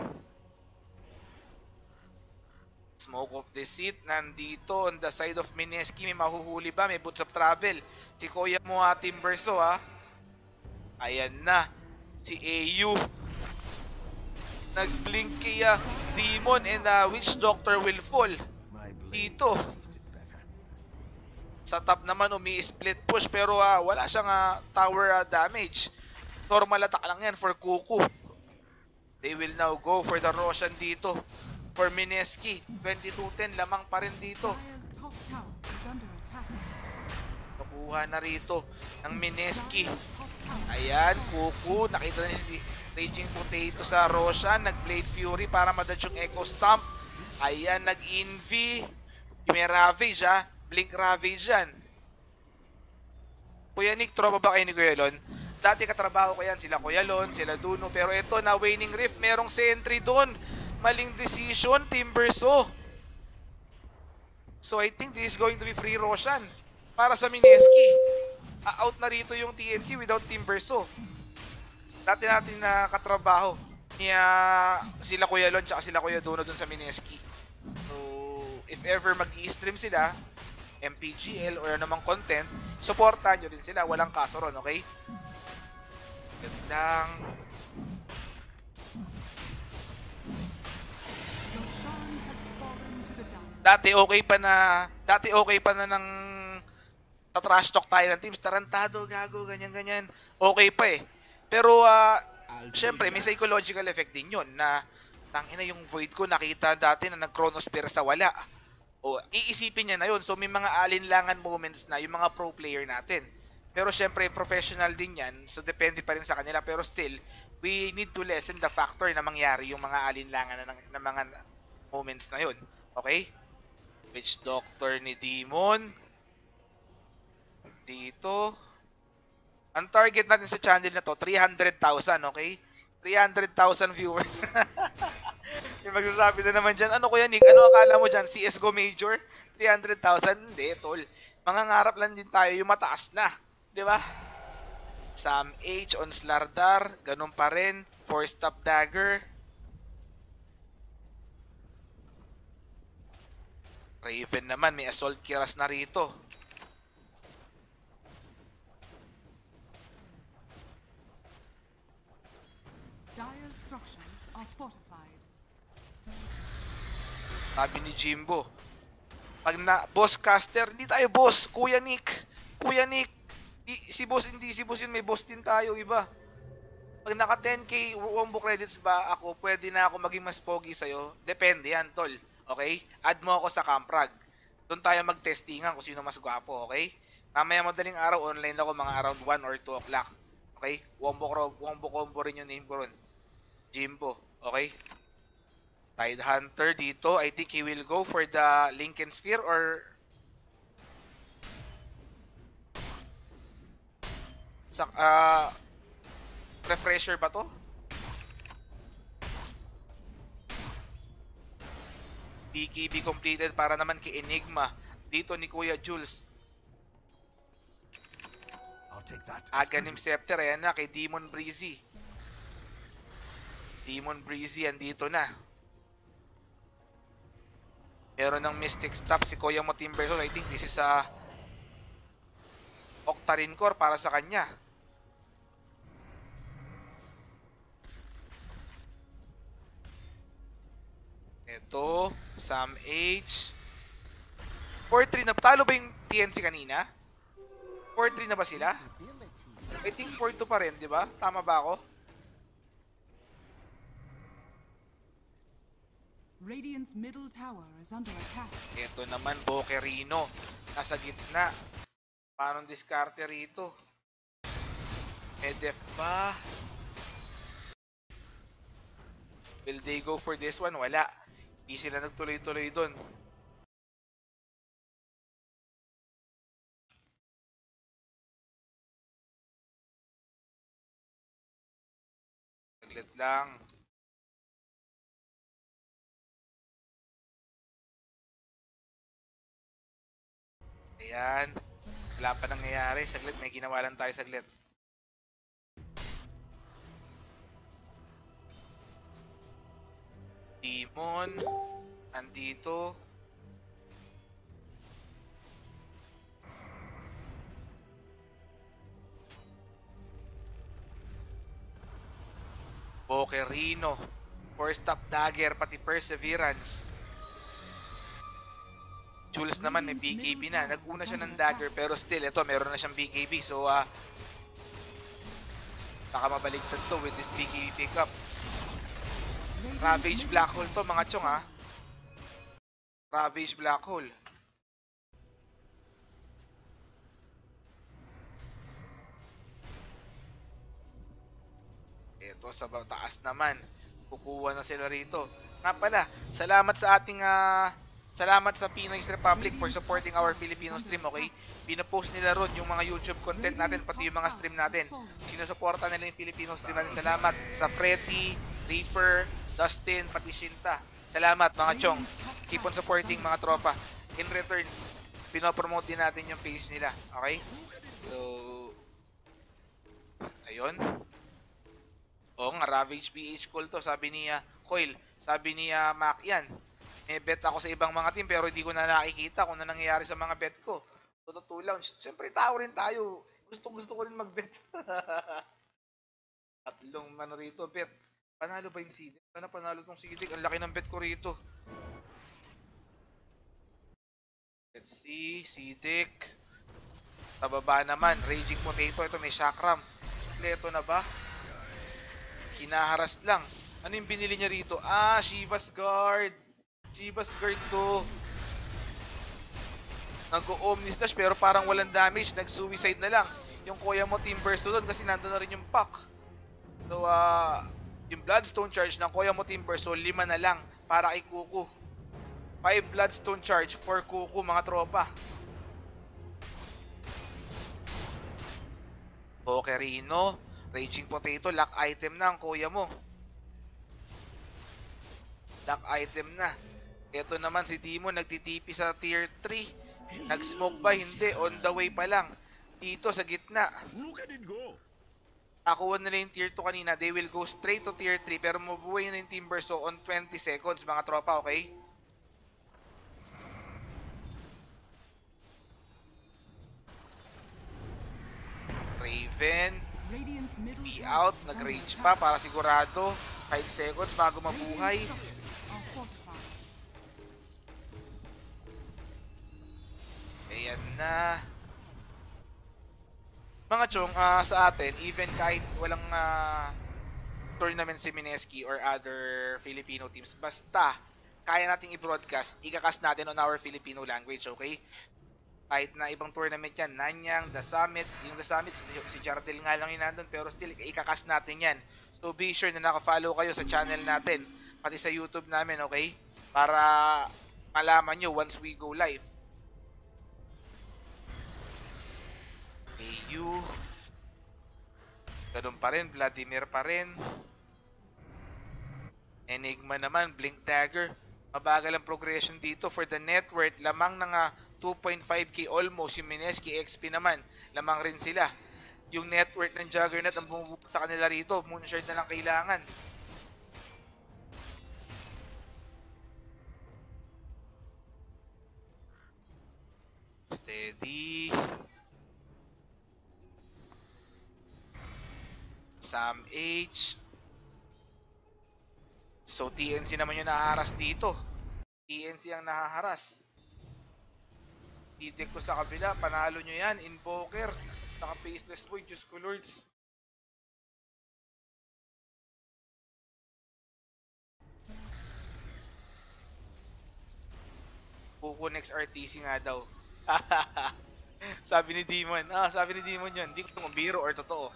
Smoke of Deceit, nandito on the side of Mineski. May mahuhuli ba? May boots of travel. Si Kuya mo, Timberso, ha? Ayan na. Si AU. Nag-blink kay Demon and Witch Doctor will fall. Dito. Sa top naman, umi-split push pero wala siyang tower damage. Normal attack lang yan for Kuku. They will now go for the Roshan dito. For Mineski, 22-10, lamang pa rin dito. Dire's top tower is under attack. Nakuha na rito ng Mineski. Dire's top tower. Ayan, Kuku, nakita na si Raging Potato sa Roshan, nag-Blade Fury para madodge yung Echo Stomp. Ayan, nag-Envy. May Ravage Blink Ravage yan. Kuya Nick, tropa ba kayo ni Kuya Lon? Dati katrabaho ko yan, sila Kuya Lon, sila Duno. Pero ito, na Waning Rift, merong sentry doon. Maling decision, Timberso. So I think this is going to be free Roshan para sa Mineski. Out na rito yung TNC without Timberso. Dati natin na katrabaho niya sila Kuya Lon tsaka sila Kuya Duno dun sa Mineski. So if ever mag-i-stream sila, MPGL or namang content, supportan nyo din sila. Walang kaso ron, okay? Gandang. Roshan has fallen to the Dire. Dati okay pa na ng tatrash talk tayo ng teams, tarantado, gago, ganyan-ganyan. Okay pa eh. Pero syempre may psychological effect din 'yon na tangina yung Void ko nakita dati na nag-Chronosphere sa wala. O iisipin niya na 'yon. So may mga alinlangan moments na yung mga pro player natin. Pero syempre professional din 'yan. So depende pa rin sa kanila, pero still we need to lessen the factor na mangyari yung mga alinlangan na mga moments na 'yon. Okay? Witch Doctor ni Demon. Dito. Ang target natin sa channel na to, 300,000, okay? 300,000 viewers. Yung magsasabi na naman dyan, ano Kuya Nick, ano akala mo dyan, CSGO Major? 300,000? Hindi, tol. Mangangarap lang din tayo, yung mataas na. Di ba? Sam H on Slardar, ganun pa rin. 4-stop dagger. Raven naman, may assault kiras na rito. Dire's structures are fortified. Sabi ni Jimbo, pag na boss caster, hindi tayo boss, Kuya Nick. Kuya Nick, si boss hindi si boss yun, may boss din tayo iba. Pag naka 10k wombo credits ba ako, pwede na ako maging mas pogi sa'yo. Depende yan, tol. Okay? Add mo ako sa Camprag. Doon tayo mag-testingan kung sino mas gwapo, okay? Mamaya madaling araw, online ako mga around 1 or 2 o'clock. Okay? Wombo combo rin yung name ko ron. Jimbo, okay? Tide Hunter dito, I think he will go for the Lincoln Sphere or refresher ba to? BKB completed para naman kay Enigma. Dito ni Kuya Jules. Aghanim Scepter, ayan na kay Demon Breezy. Demon Breezy, andito na. Meron ng Mystic Stop si Kuya mo Timberso. I think this is Octarine Core para sa kanya. Ito, Sam H. 4-3 na. Talo ba yung TNC kanina? 4-3 na ba sila? I think 4-2 pa rin, di ba? Tama ba ako? Radiant's middle tower is under attack. Ito naman, Bokerino. Nasa gitna. Paano diskarte rito? Medef pa. Will they go for this one? Wala. Hindi sila nagtuloy-tuloy doon. Saglit lang. Ayan. Wala pa nangyayari. Saglit, may ginawa lang tayo saglit. Demon. Andito. Bokerino. Force Stop Dagger, pati Perseverance. Jules naman may BKB na. Nag-una siya ng dagger pero still, ito, meron na siyang BKB. So, baka mabaligtad to with this BKB pickup. Ravage Black Hole to, mga chong, ha. Ravage Black Hole. Ito, sa taas naman. Kukuha na sila rito. Nga pala, salamat sa ating salamat sa Pinoy's Republic for supporting our Filipino stream, okay? Pinopost nila ron yung mga YouTube content natin, pati yung mga stream natin. Sinusuporta nila yung Filipino stream natin. Salamat sa Freddy, Reaper, Dustin, pati Shinta. Salamat mga chong. Keep on supporting mga tropa. In return, pinopromote din natin yung page nila, okay? So, ayun. Oo nga, Ravage PH call to. Sabi niya, Coil, sabi niya Mac yan. May bet ako sa ibang mga team pero hindi ko na nakikita kung ano nangyayari sa mga bet ko. Totoo lang. Siyempre tao rin tayo. Gusto ko rin mag-bet. Tatlong ano rito, bet. Panalo ba yung Sidik? Sana panalo tong Sidik. Ang laki ng bet ko rito. Let's see. Sidik. Sa baba naman. Raging Potato. Ito may Chakram. Kompleto na ba? Kinaharas lang. Ano yung binili niya rito? Shiva's Guard. Shiva's Guard to. Nag-o-Omnislash pero parang walang damage. Nag-suicide na lang. Yung Kuya mo Timberso doon kasi nandun na rin yung pack. So, yung Bloodstone charge ng Kuya mo Timberso, 5 na lang para kay Kuku. 5 Bloodstone charge for Kuku, mga tropa. Bokerino. Raging Potato, lock item na ang Kuya mo. Lock item na. Ito naman si Demon, nagtitipi sa tier 3. Nag-smoke ba? Hindi. On the way pa lang. Dito sa gitna. Look at it go. Nakuha nila yung tier 2 kanina. They will go straight to tier 3. Pero mabuhay na yung Timberso on 20 seconds, mga tropa, okay? Raven. Be out. Nag-range pa para sigurado. 5 seconds bago mabuhay. Ayan na. Mga chong, sa atin, even kahit walang tournament si Mineski or other Filipino teams, basta kaya nating i-broadcast, ikakast natin on our Filipino language, okay? Kahit na ibang tournament yan, Nanyang, The Summit, yung The Summit, si Jardel nga lang yun nandun, pero still, ikakast natin yan. So be sure na naka-follow kayo sa channel natin, pati sa YouTube namin, okay? Para malaman nyo once we go live. AU. Ganun pa rin, Vladimir pa rin. Enigma naman, Blink Dagger. Mabagal ang progression dito for the net worth. Lamang na 2.5k almost. Yung Mineski XP naman, lamang rin sila. Yung net worth ng Juggernaut ang bumubuo sa kanila rito. Moonshard na lang kailangan. Steady. Sam H. So TNC naman yung nahaharas dito. TNC ang nahaharas. Titik ko sa kabila, panalo nyo yan. Invoker, naka-faceless boy, Diyos ko lords. Kuku next RTC nga daw. Sabi ni Demon. Sabi ni Demon yun. Hindi ko kung biro or totoo.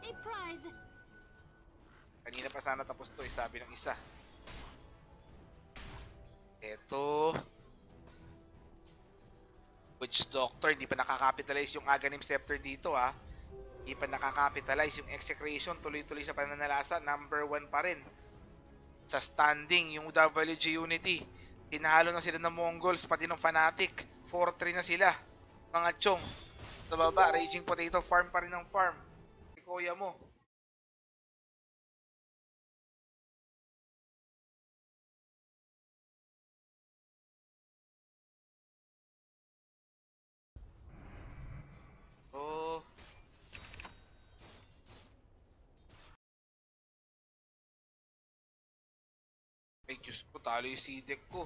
A prize. Kanina pa sana tapos to, sabi ng isa. Eto. Witch Doctor, hindi pa nakakapitalize yung Aghanim Scepter dito, ha. Hindi pa nakakapitalize yung execration, tuloy-tuloy sa pananalasa, number 1 pa rin. Sa standing, yung WG Unity, tinalo na sila ng Mongols, pati ng Fnatic, 4-3 na sila. Mga chong, sa baba, Raging Potato, farm pa rin ng farm. Si Kuya mo. Oh, ay Diyos ko, talo yung C-Deck ko.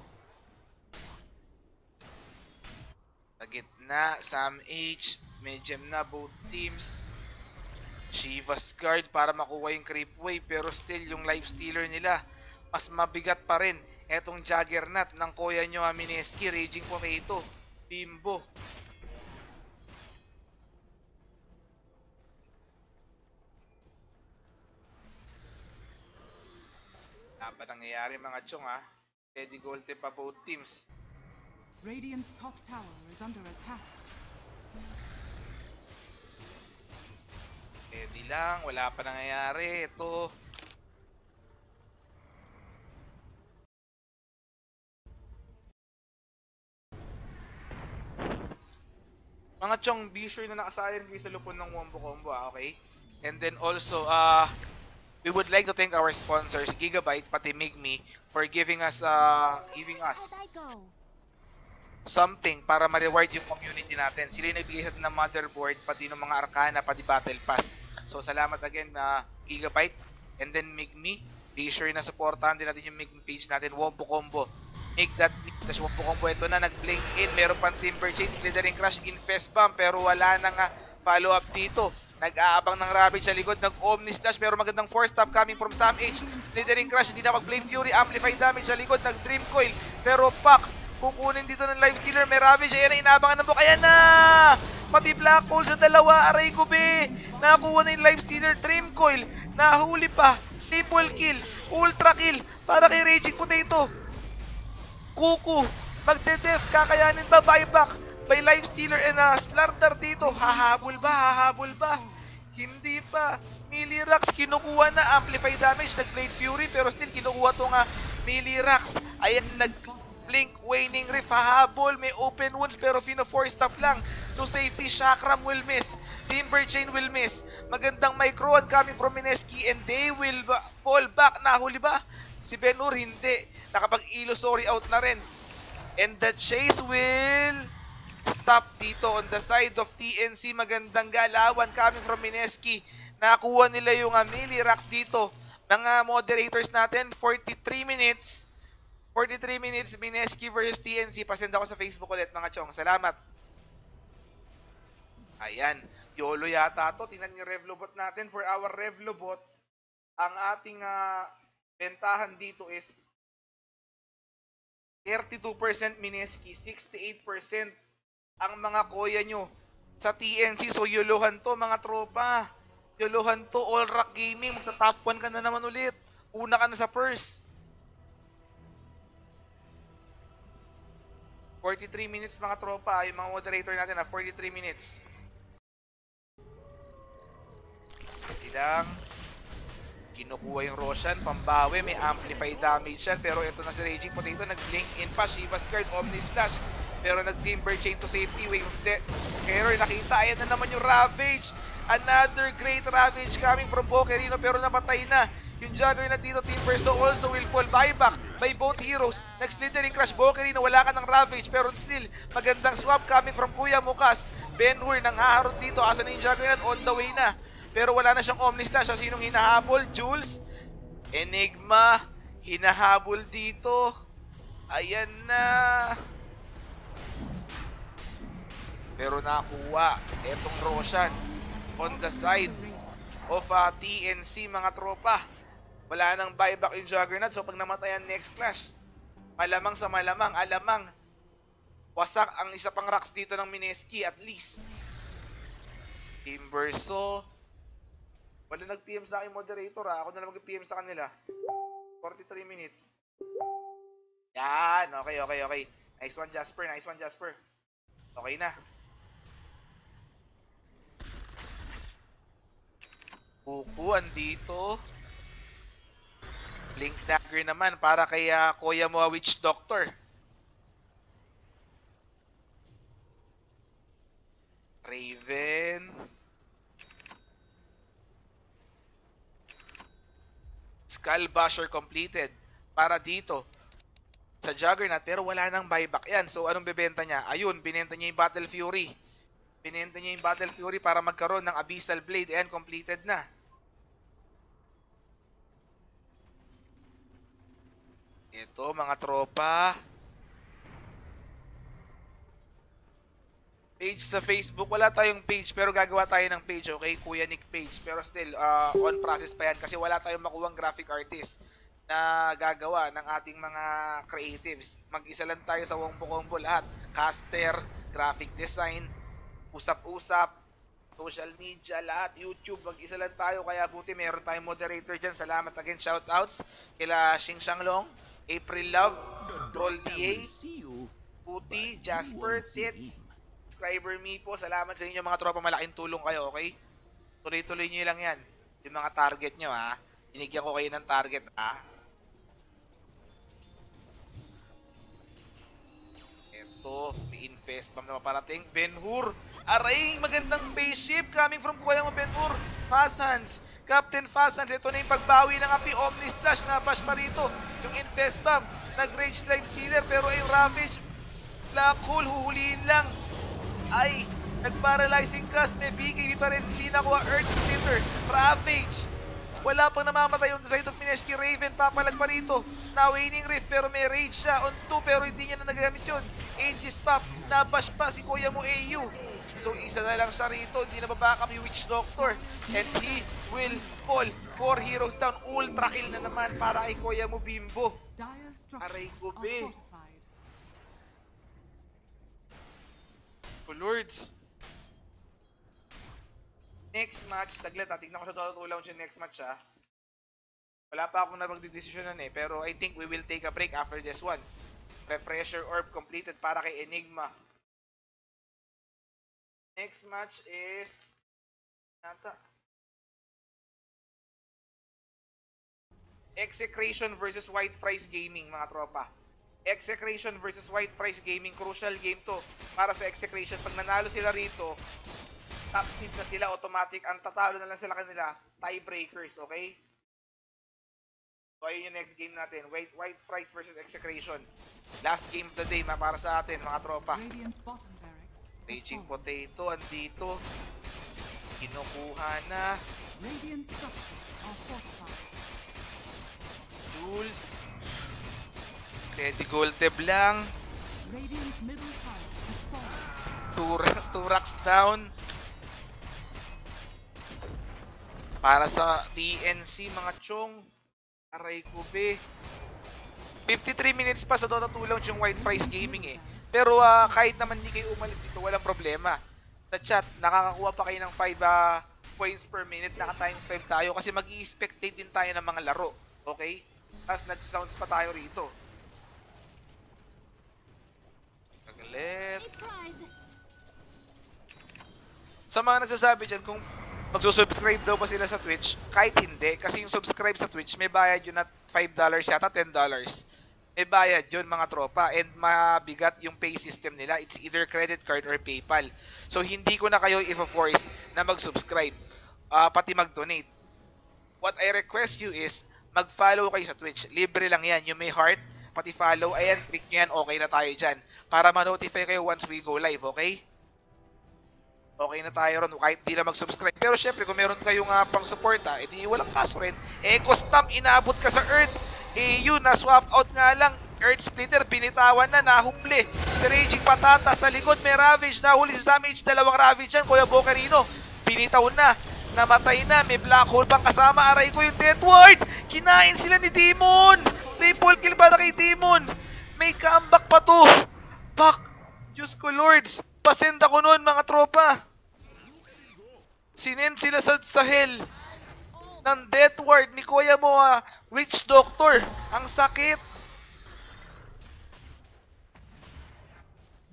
Sa gitna, Sam H, Medjem na both teams. Chivas Guard para makuha yung creep wave, pero still yung lifestealer nila mas mabigat pa rin. Etong Juggernaut ng Kuya nyo Amineski, Raging Potato, Bimbo. Ano ba nangyayari mga chong ha? Teddy Golte pa both teams. Radiant's top tower is under attack. Teddy lang, wala pa nangyayari. Ito. Mga chong, be sure na nakasayan kayo sa lupon ng Wombo Combo okay? And then also, we would like to thank our sponsors, Gigabyte, pati Migme, for giving us Out I go. something para ma-reward yung community natin. Sila yung nagbigay sa atin ng motherboard, pati ng mga Arcana, pati Battle Pass. So, salamat again na Gigabyte. And then Migme, be sure na supportahan din natin yung Migme page natin, Wombo Combo. Mig.me/Wombo Combo. Ito na, nag-blink in. Meron pang Timber Chain, Slithering Crush, Infest Bomb, pero wala na nga follow-up dito. Nag-aabang ng Ravage sa likod, nag-Omni Slash, pero magandang force stop coming from Sam H. Slithering Crush, hindi na mag-Blade Fury, Amplified Damage sa likod, nag-Dream Coil, pero Pack, kukunin dito ng Lifestealer, may Ravage, ayan na, inaabangan ng Book, ayan na! Pati Black Hole sa dalawa, aray ko be! Nakakuha na yung Lifestealer, Dream Coil, nahuli pa, triple kill, ultra kill, para kay Raging Potato. Kuku, magde-death, kakayanin ba buyback by Lifestealer and Slardar dito? Hahabol ba? Hahabol ba? Hindi pa. Milirax, kinukuha na. Amplify damage, nag-Blade Fury, pero still kinukuha to nga Milirax. Ayan, nag-Blink, Waning Rift, hahabol. May open wounds, pero fino-4 stop lang. To safety, Chakram will miss. Timber Chain will miss. Magandang micro-one coming from Mineski, and they will fall back. Nahuli ba? Si Ben-Hur hindi. Nakapag-Illusory out na rin. And the chase will stop dito on the side of TNC. Magandang galawan coming from Mineski. Nakakuha nila yung Milirax dito. Mga moderators natin, 43 minutes. 43 minutes, Mineski versus TNC. Pasend ako sa Facebook ulit mga chong. Salamat. Ayan. YOLO yata to. Tingnan yung Revlobot natin. For our Revlobot, ang ating bentahan dito is 32% Mineski, 68% ang mga Kuya nyo sa TNC. So, yuluhan to mga tropa. Yuluhan to, All Rock Gaming. Magta-top 1 ka na naman ulit. Una ka na sa first. 43 minutes mga tropa. Yung mga moderator natin na 43 minutes. Hindi lang. Kinukuha yung Roshan, pambawi, may amplified damage yan, pero ito na si Raging Potato, nag-blink in pa, Shiva's Guard, Omni Slash, pero nag-Timber Chain to safety, Wave of Death, Error, nakita, ayan na naman yung Ravage, another great Ravage coming from Bokerino, pero napatay na, yung Juggernaut dito, Timber, so also will fall buyback by both heroes, nag-Slithering Crush, Bokerino, wala ka ng Ravage, pero still, magandang swap coming from Kuya Mukas, Ben-Hur, nang haharot dito, asa na yung Juggernaut, on the way na, pero wala na siyang Omni Slash. So, sinong hinahabol? Jules? Enigma? Hinahabol dito. Ayan na. Pero nakuha. Etong Roshan. On the side of TNC mga tropa. Wala nang buyback yung Juggernaut. So, pag namatayan next clash, malamang sa malamang, alamang, wasak ang isa pang rocks dito ng Mineski at least. Timberso. Wala nag-PM sa akin moderator Ako na lang mag-PM sa kanila. 43 minutes. Yan. Okay. Nice one Jasper. Okay na. Kuku andito. Blink Dagger naman para kay Koyamoa Witch Doctor. Raven. Skull Basher completed para dito sa Juggernaut, pero wala nang buyback yan. So anong bebenta niya? Ayun, binenta niya yung Battle Fury. Binenta niya yung Battle Fury para magkaroon ng Abyssal Blade and completed na. Ito mga tropa. Page sa Facebook. Wala tayong page pero gagawa tayo ng page, okay? Kuya Nick page. Pero still, on process pa yan kasi wala tayong makuwang graphic artist na gagawa ng ating mga creatives. Mag-isa lang tayo sa Wongpo Combo lahat. Caster, graphic design, usap-usap, social media, lahat, YouTube, mag-isa lang tayo. Kaya buti meron tayong moderator dyan. Salamat again, shoutouts kila Xing Shanglong, April Love, Roll DA, Puti, Jasper, Tits, Subscriber Me po. Salamat sa inyo mga tropa, malaking tulong kayo, okay? Tuloy-tuloy nyo lang yan. Yung mga target nyo, ha? Binigyan ko kayo ng target, ha? Ito, may infest bomb na parating. Ben-Hur, aray, magandang spaceship coming from Kuya mo, Ben-Hur. Fasans, Captain Fasans, ito na yung pagbawi ng api. Omnislash, nabash pa rito. Yung infest bomb, nag-rage life stealer, pero yung Ravage, Black Hole, huhulihin lang. Ay, nag-paralyzing cast, may BKB pa rin, hindi nakuha. Earth Splitter, Ravage, wala pang namamatay on the side of Mineski. Raven, papalag pa rito. Na Waning Rift, pero may rage siya. On 2, pero hindi niya na nagagamit yun. Aegis Pop, nabash pa si Kuya mo AU. So, isa na lang siya rito. Hindi na babackup yung Witch Doctor. And he will fall. 4 heroes down. Ultra kill na naman para kay Kuya mo Bimbo. Aray ko, be. Oh, Lords. Next match, saglit ha. Tignan ko sa Dota 2 Lounge yung next match ha. Wala pa akong napagdidesisyonan eh. Pero I think we will take a break after this one. Refresher Orb completed para kay Enigma. Next match is... Execration versus White Fries Gaming, mga tropa. Execration versus White Fries Gaming. Crucial game to para sa Execration. Pag nanalo sila rito, top seed na sila, automatic. Ang tatalo na lang sila kanila, tiebreakers, okay? So, ayun yung next game natin. White Fries versus Execration. Last game of the day, para sa atin, mga tropa. Raging Potato, andito. Kinukuha na. Jules. Steady Golteb lang. Two racks down. Para sa TNC, mga chong. Aray ko, be. 53 minutes pa sa Dota 2 Lounge yung White Fries Gaming eh. Pero kahit naman hindi kayo umalis dito, walang problema. Sa chat, nakakakuha pa kayo ng 5 points per minute. Naka times 5 tayo kasi mag-i-spectate din tayo ng mga laro. Okay? Tapos nag-sounds pa tayo rito. Saglit. Sa mga nagsasabi dyan, kung magsusubscribe daw ba sila sa Twitch, kahit hindi. Kasi yung subscribe sa Twitch, may bayad yun at $5 yata, $10. May bayad yun mga tropa. And mabigat yung pay system nila. It's either credit card or PayPal. So hindi ko na kayo i-force na mag-subscribe. Pati mag-donate. What I request you is, mag-follow kayo sa Twitch. Libre lang yan. Yung may heart, pati follow. Ayan, click nyo yan. Okay na tayo dyan. Para ma-notify kayo once we go live, okay? Okay na tayo ron, kahit di na mag-subscribe. Pero syempre, kung meron kayong pang-support edi walang kaso rin. Echo Stamp, inaabot ka sa Earth. Yun, na-swap out nga lang. Earth Splitter, binitawan na, nahumli. Si Raging Patata, sa likod may Ravage. Nahuli sa damage, dalawang Ravage yan. Kuya Bocarino, binitaw na. Namatay na, may Black Hole pang kasama. Aray ko yung Death Ward. Kinain sila ni Demon. Triple kill para kay Demon. May comeback pa to. Pak, Diyos ko Lords. Pasenda ko noon mga tropa. Sinend sila sa hell ng Death Ward ni Kuya mo, Witch Doctor. Ang sakit.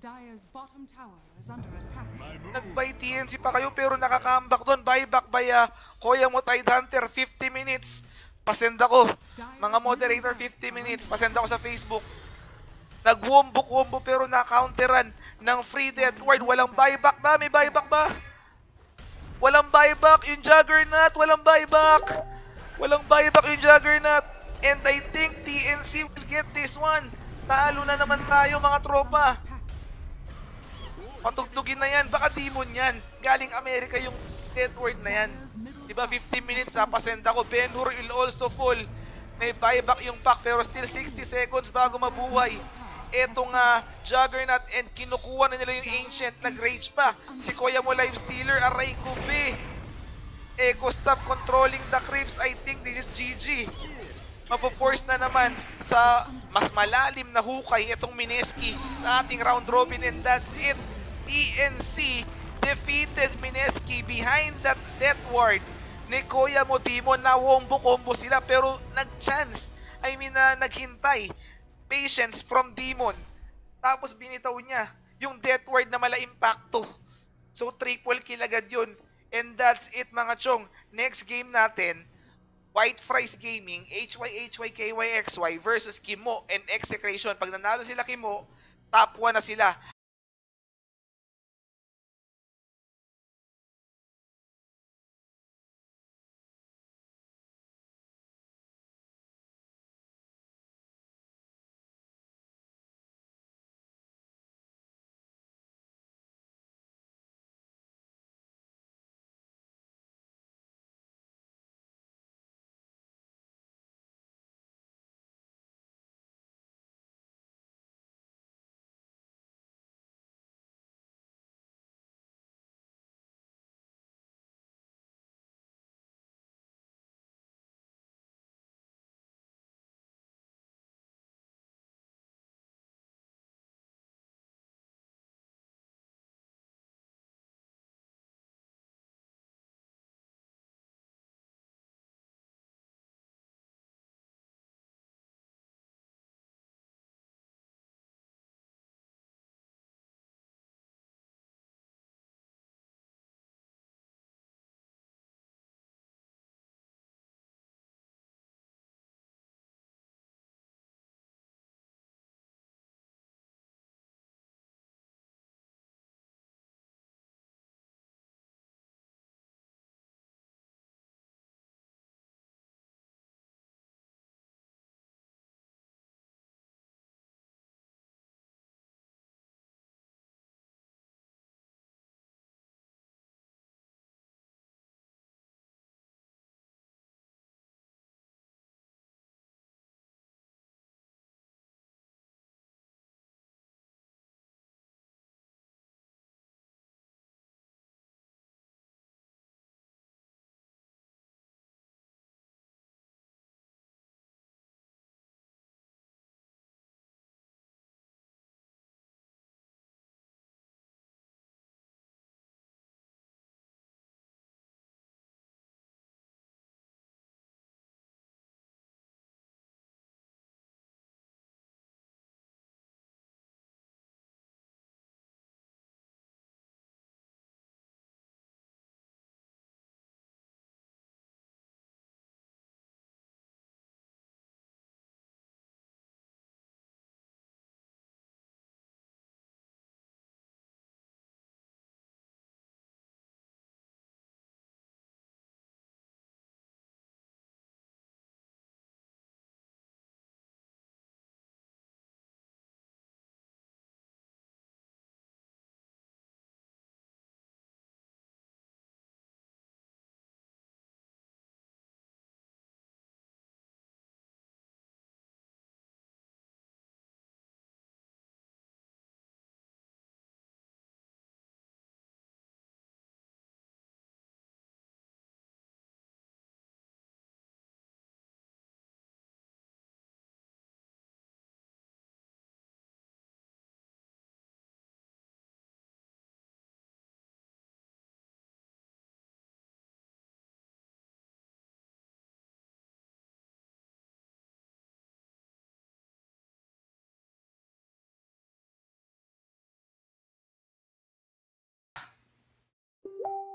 Dire's bottom tower is under attack. Nag-buy TNC pa kayo pero nakaka-comeback doon. Buyback by Koya mo Tidehunter, 50 minutes. Pasend ako. Mga moderator, 50 minutes. Pasend ako sa Facebook. Nag-wombo-wombo pero na-counteran ng free death ward. Walang buyback ba? May buyback ba? Walang buyback yung Juggernaut. Walang buyback. Walang buyback yung Juggernaut. And I think TNC will get this one. Talo na naman tayo mga tropa. Patugtugin na yan. Baka demon yan. Galing Amerika yung death ward na yan. Diba 15 minutes pasend ako. Ben-Hur will also fall. May buyback yung pack pero still 60 seconds bago mabuhay. Etong Juggernaut and kinukuha na nila yung Ancient. Nag-rage pa. Si Koya mo Lifestealer. Aray ko be. Echo stop controlling the creeps. I think this is GG. Mapo-force na naman sa mas malalim na hukay itong Mineski sa ating round robin, and that's it. TNC defeated Mineski behind that death ward ni Koya mo Demon. Na wombo-combo sila pero nag-chance. I mean naghintay. Patience from Demon. Tapos binitaw niya yung death ward na mala impacto. So triple kill agad yun. And that's it mga chong. Next game natin, White Fries Gaming, HYHYKYXY versus Kimo and Execration. Pag nanalo sila Kimo, top 1 na sila.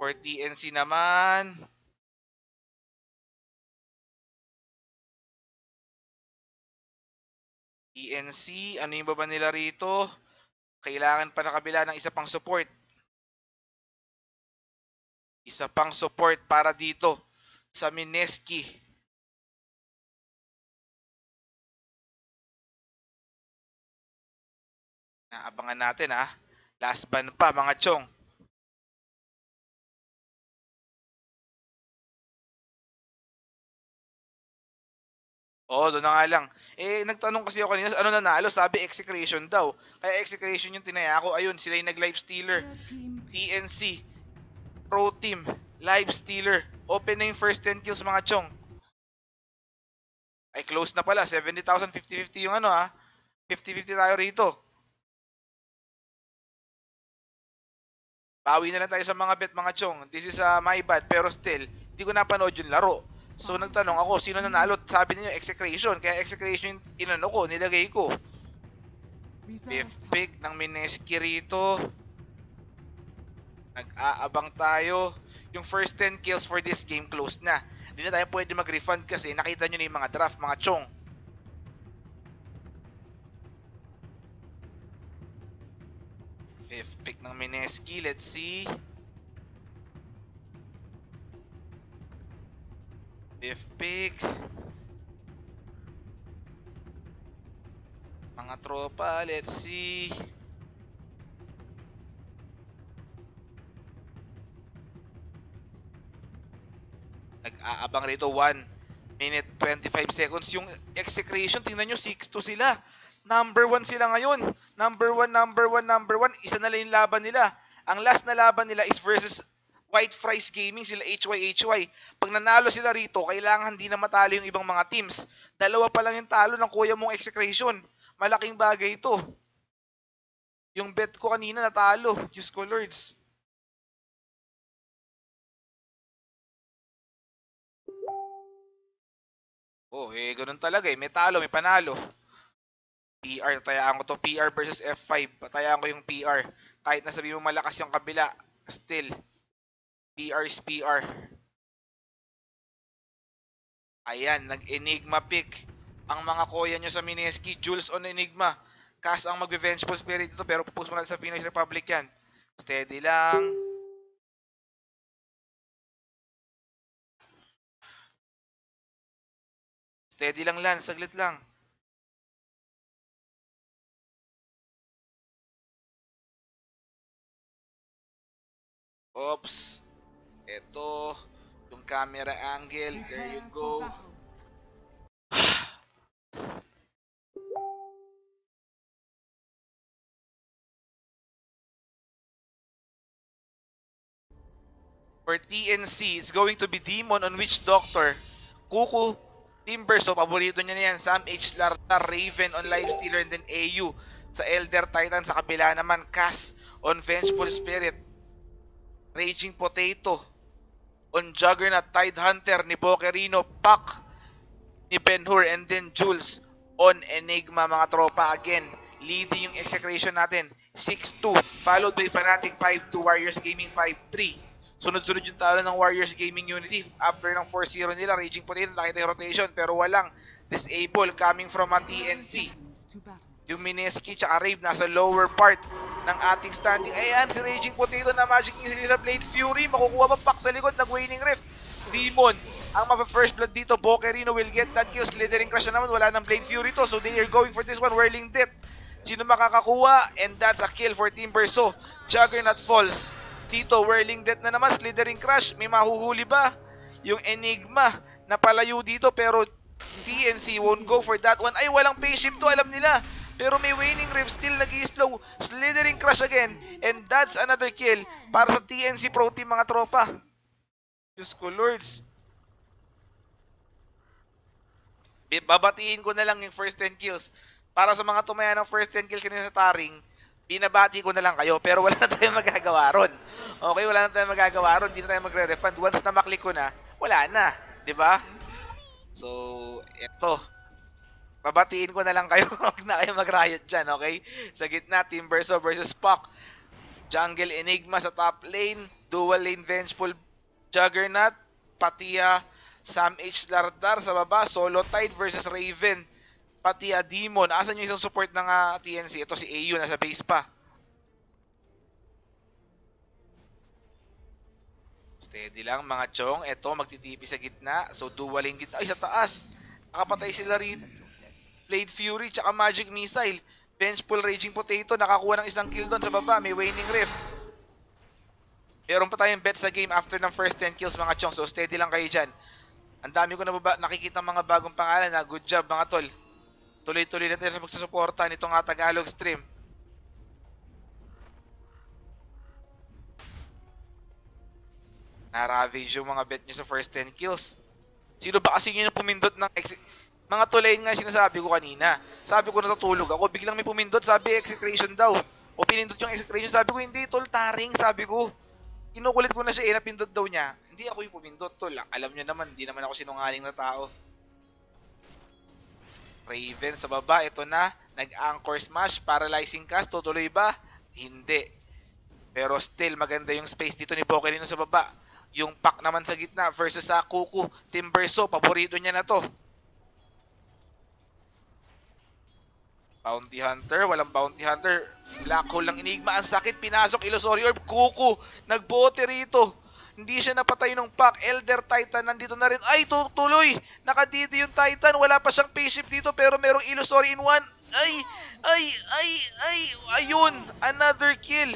For TNC naman, TNC, ano yung baba nila rito? Kailangan pa na kabila ng isa pang support. Isa pang support para dito sa Mineski. Naabangan natin ha. Last ban pa mga chong. Oo, doon na nga lang. Nagtanong kasi ako kanina, ano nanalo? Sabi execration daw. Kaya execration yung tinaya ko. Ayun, sila yung nag-live stealer. TNC, Pro Team, live stealer. Open na yung first 10 kills mga chong. Ay, close na pala. 70,000, 50-50 yung ano ha. 50-50 tayo rito. Bawi na lang tayo sa mga bet mga chong. This is my bad, pero still, hindi ko napanood yung laro. So nagtanong ako, sino nanalo? Sabi niyo execration. Kaya execration yung inano ko, nilagay ko. Fifth pick ng Mineski rito. Nag-aabang tayo. Yung first 10 kills for this game closed na. Hindi na tayo pwede mag-refund kasi nakita nyo na yung mga draft, mga chong. Fifth pick ng Mineski, let's see. Fifth pick. Mga tropa, let's see. Nag-aabang rito 1 minute 25 seconds. Yung execration, tingnan nyo, 6-2 sila. Number 1 sila ngayon. Number 1. Isa na lang yung laban nila. Ang last na laban nila is versus White Fries Gaming, sila HY. Pag nanalo sila rito, kailangan hindi na matalo yung ibang mga teams. Dalawa pa lang yung talo ng kuya mong execration. Malaking bagay ito. Yung bet ko kanina natalo. Diyos ko lords. Oh, ganun talaga may talo, may panalo. PR, tayaan ko to. PR versus F5. Patayaan ko yung PR. Kahit na sabi mo malakas yung kabila, still, PR is PR. Ayan, nag-Enigma pick. Ang mga koya nyo sa Mineski, Jules on Enigma. Cass ang mag-Vengeful Spirit dito, pero pupost mo natin sa Pinoy Republic yan. Steady lang. Steady lang Lance, saglit lang. Oops. Ito, yung camera angle. There you go. For TNC, it's going to be Demon on Witch Doctor. Kuku, Timbersaw, paborito niya na yan. Sam H. Larta, Raven on Lifestealer, and then AU sa Elder Titan. Sa kabila naman, Cass on Vengeful Spirit. Raging Potato on Juggernaut, Tide Hunter ni Bokerino, Pac ni Ben-Hur, and then Jules on Enigma mga tropa. Again, leading yung execration natin 6-2, followed by Fnatic 5-2, Warriors Gaming 5-3. Sunod-sunod yung talo ng Warriors Gaming Unity after ng 4-0 nila. Raging Potato, nakita yung rotation pero walang disable coming from a TNC. Yung Mineski tsaka Rave nasa lower part ng ating standing. Ayan, si Raging Potato na Magic Missile sa Blade Fury. Makukuha pa Pac sa likod ng Waning Rift. Demon ang mapa-first blood dito. Bokerino will get that kill. Slithering Crush na naman. Wala ng Blade Fury to. So they are going for this one. Whirling Death. Sino makakakuha? And that's a kill for Team Berso. Juggernaut falls. Dito, Whirling Death na naman. Slithering Crush. May mahuhuli ba? Yung Enigma na palayo dito pero TNC won't go for that one. Ay, walang phase shift to. Alam nila. Pero may Waning Rift still nag-i-slow. Slithering Crush again. And that's another kill para sa TNC Pro Team mga tropa. Diyos ko lords. Babatiin ko na lang yung first 10 kills. Para sa mga tumaya ng first 10 kills kanina sa Taring, binabati ko na lang kayo. Pero wala na tayong magagawa ron. Okay, wala na tayong magagawa ron. Hindi na tayo magre-refund. Once na maklik ko na, wala na. Diba? So, eto. Babatiin ko na lang kayo. Huwag na kayo mag-riot dyan, okay? Sa gitna, Team Berso versus Pac. Jungle Enigma sa top lane. Dual lane Vengeful Juggernaut, Patia, Sam H. Lardar sa baba, Solo Tide versus Raven, Patia Demon. Asan yung isang support ng TNC? Ito si AU, nasa base pa. Steady lang mga chong. Ito, magtitipi sa gitna. So, dual lane gitna. Ay, sa taas. Nakapatay sila rin. Blade Fury, tsaka Magic Missile. Vengeful Raging Potato, nakakuha ng isang kill doon sa baba. May Waning Rift. Meron pa tayong bet sa game after ng first 10 kills mga chong. So, steady lang kayo dyan. Ang dami ko na nakikita mga bagong pangalan na good job mga tol. Tuloy-tuloy natin sa magsusuporta nitong Tagalog stream. Na-ravage yung mga bet nyo sa first 10 kills. Sino ba kasi yun yung pumindot ng mga tulay nga sinasabi ko kanina. Sabi ko natutulog ako, biglang may pumindot, sabi execration daw. O pinindot yung execration, sabi ko hindi tol, taring, sabi ko. Kinukulit ko na siya, napindot daw niya. Hindi ako yung pumindot tol. Alam nyo naman, hindi naman ako sinungaling na tao. Raven sa baba, ito na. Nag-anchor smash, paralyzing cast, tutuloy ba? Hindi. Pero still, maganda yung space dito ni Pokerino sa baba. Yung pack naman sa gitna versus sa Kuku, Timberso, paborito niya na to. Bounty Hunter, walang Bounty Hunter. Black Hole ng Enigma, ang sakit, pinasok, Illusory Orb, Kuku, nagbote rito. Hindi siya napatay ng pack. Elder Titan, nandito na rin. Ay, tuloy, nakadito yung Titan, wala pa siyang spaceship dito pero merong Illusory in one. Ayun, another kill.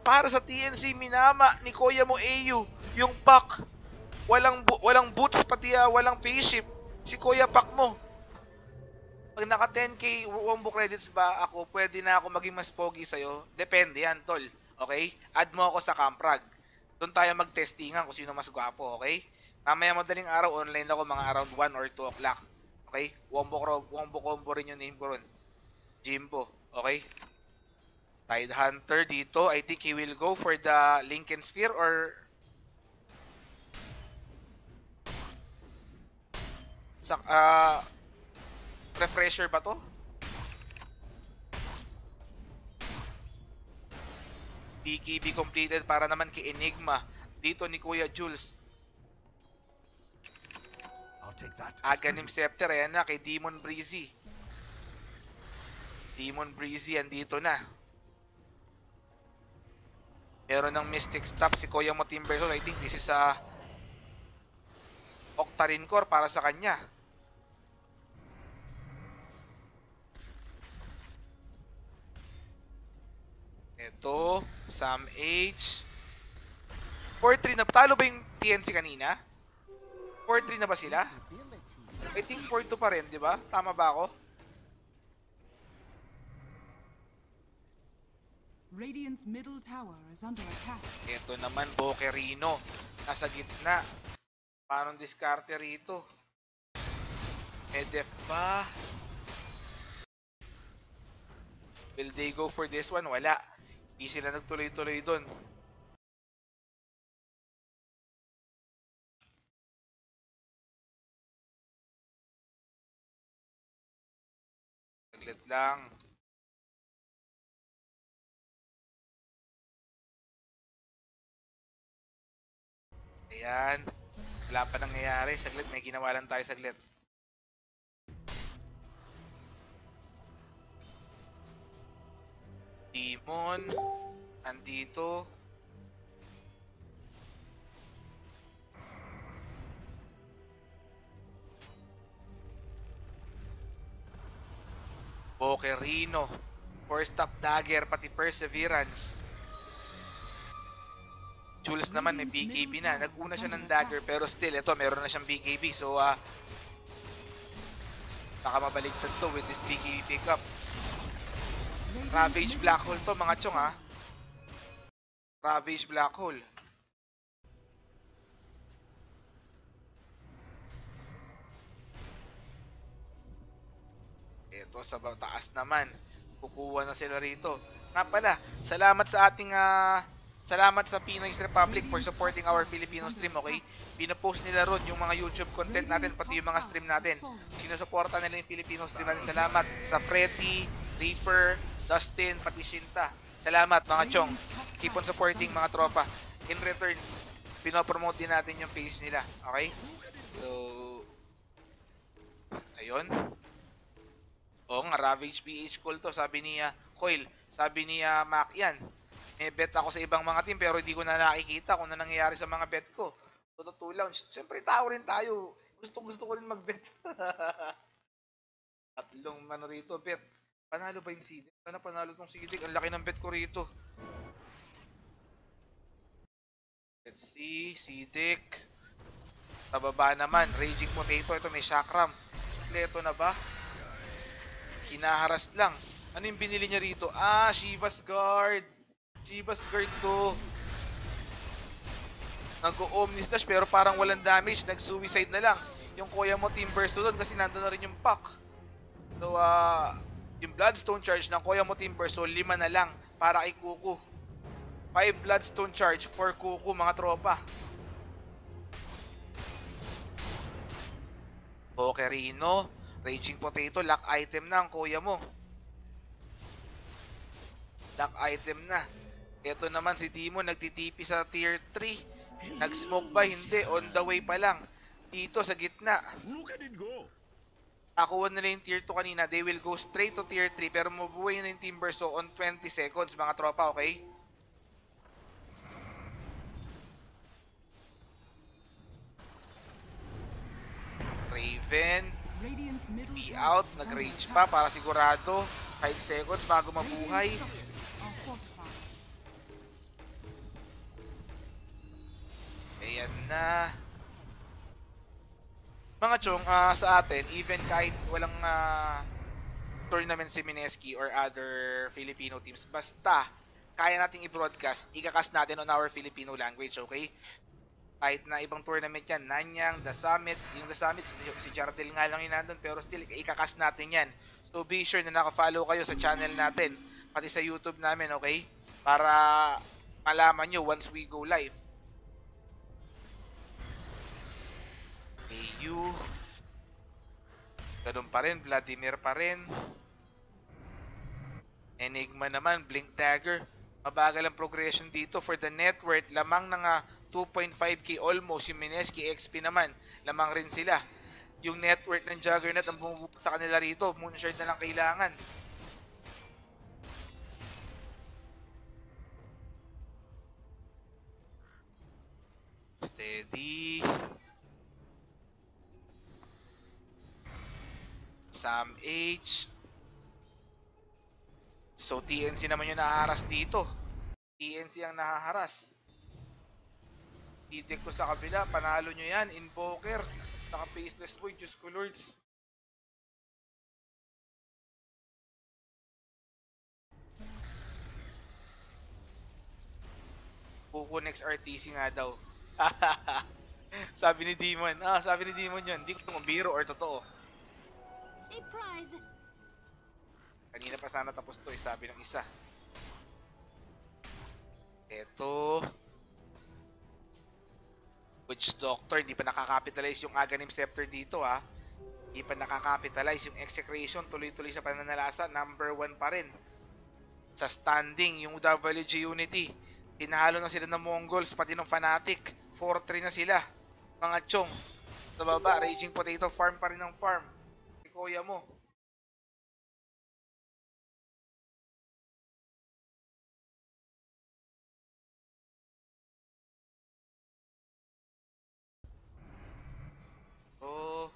Para sa TNC, minama ni Koya mo AU yung pack. Walang boots, pati walang spaceship. Si Koya pack mo. Pag naka 10k wombo credits ba ako, pwede na ako maging mas pogi sa'yo? Depende yan, tol. Okay? Add mo ako sa Camprag. Doon tayo mag-testingan kung sino mas gwapo, okay? Mamaya madaling araw, online ako mga around 1 or 2 o'clock. Okay? Wombo combo rin yung name ko ron. Jimbo. Okay? Tide Hunter dito. I think he will go for the Lincoln Sphere or... refresher ba to? BKB completed para naman kay Enigma. Dito ni Kuya Jules. Aghanim Scepter, ayan na kay Demon Breezy. Demon Breezy, andito na. Meron ng Mystic Stop si Kuya mo Timberso. I think this is a Octarine Core para sa kanya. Ito, Sam H. 4-3 na. Talo ba yung TNC kanina? 4-3 na ba sila? I think 4-2 pa rin, di ba? Tama ba ako? Radiant's middle tower is under attack. Ito naman, Pokerino. Nasa gitna. Paano diskarte rito? Medef pa. Will they go for this one? Wala. Hindi sila nagtuloy-tuloy doon. Saglit lang. Ayan. Wala pa nangyayari. Saglit, may ginawa lang tayo saglit. Demon. Andito. Pokerino. Force Stop Dagger, pati Perseverance. Jules naman may BKB na. Nag-una siya ng dagger pero still ito meron na siyang BKB. So baka mabaligtad to with this BKB pickup. Ravage Black Hole to mga chong ha. Ravage Black Hole. Ito sa taas naman. Kukuha na sila rito. Nga pala, salamat sa ating salamat sa Pinoy's Republic for supporting our Filipino stream, okay? Pinapost nila ron yung mga YouTube content natin, pati yung mga stream natin. Sinusuporta nila yung Filipino stream natin. Salamat sa Freddy, Reaper, Dustin, pati Shinta. Salamat mga chong. Keep on supporting mga tropa. in return, pinopromote din natin yung page nila. Okay? So, ayun. Oo nga, Ravage PH Call to. Sabi niya, Coil, sabi niya, Mac, yan. May bet ako sa ibang mga team pero hindi ko na nakikita kung ano nangyayari sa mga bet ko. Totoo lang. Siyempre, tao rin tayo. Gusto ko rin mag-bet. Tatlong ano rito, bet. Panalo ba yung Sidik? Sana panalo tong Sidik. Ang laki ng bet ko rito. Let's see, Sidik. Sa baba naman, Raging Potato. Ito may Chakram. Kompleto na ba? Kinaharas lang. Ano yung binili niya rito? Ah, Shiva's Guard. Shiva's Guard to. Nag-o-Omni-Slash pero parang walang damage. Nag-suicide na lang. Yung Kuya mo Timberstone doon kasi nandun na rin yung pack. So, yung Bloodstone charge ng Kuya mo Timberstone, 5 na lang para kay Kuku. 5 Bloodstone charge for Kuku, mga tropa. Pokerino, Raging Potato, lock item na ang Kuya mo. Lock item na. Ito naman si Demon, nagtitipi sa tier 3. Nag-smoke ba? Hindi. On the way pa lang. Dito sa gitna. Look at it go. Nakuha nila yung tier 2 kanina. They will go straight to tier 3 pero mabuhay na yung Timbersaw on 20 seconds, mga tropa, okay? Raven. Radiant's middle Be tower out. is under Nag-range attack. pa para sigurado. 5 seconds bago Radiant mabuhay. structures are fortified. Ayan na. Mga chong, sa atin, even kahit walang tournament si Mineski or other Filipino teams, basta kaya nating i-broadcast, ikakas natin on our Filipino language, okay? Kahit na ibang tournament yan, Nanyang, The Summit, yung The Summit, si Jardel nga lang yun nandun, pero still, ikakas natin yan. So be sure na naka-follow kayo sa channel natin, pati sa YouTube namin, okay? Para malaman nyo once we go live. AU. Ganun pa rin, Vladimir pa rin. Enigma naman, Blink Dagger. Mabagal ang progression dito for the net worth. Lamang ng 2.5k almost. Yung Mineski XP naman, lamang rin sila. Yung net worth ng Juggernaut ang bumubukas sa kanila rito. Moonshard na lang kailangan. Steady. Sam H. So TNC naman yung nahaharas dito. TNC ang nahaharas. Titik ko sa kabila, panalo nyo yan. Invoker, saka Faceless Boy, Diyos ko Lords. Kuku next RTC nga daw. Sabi ni Demon. Sabi ni Demon yun. Hindi ko kung biro or totoo. A prize. Kanina pa sana tapos to, sabi ng isa. Eto. Witch Doctor, hindi pa nakakapitalize yung Aghanim Scepter dito ha. Hindi pa nakakapitalize yung Execration, tuloy-tuloy sa pananalasa, number 1 pa rin. Sa standing, yung WG Unity, tinalo na sila ng Mongols, pati ng Fnatic, 4-3 na sila. Mga chong, sa baba, Raging Potato, farm pa rin ng farm. Kuya mo. Oh.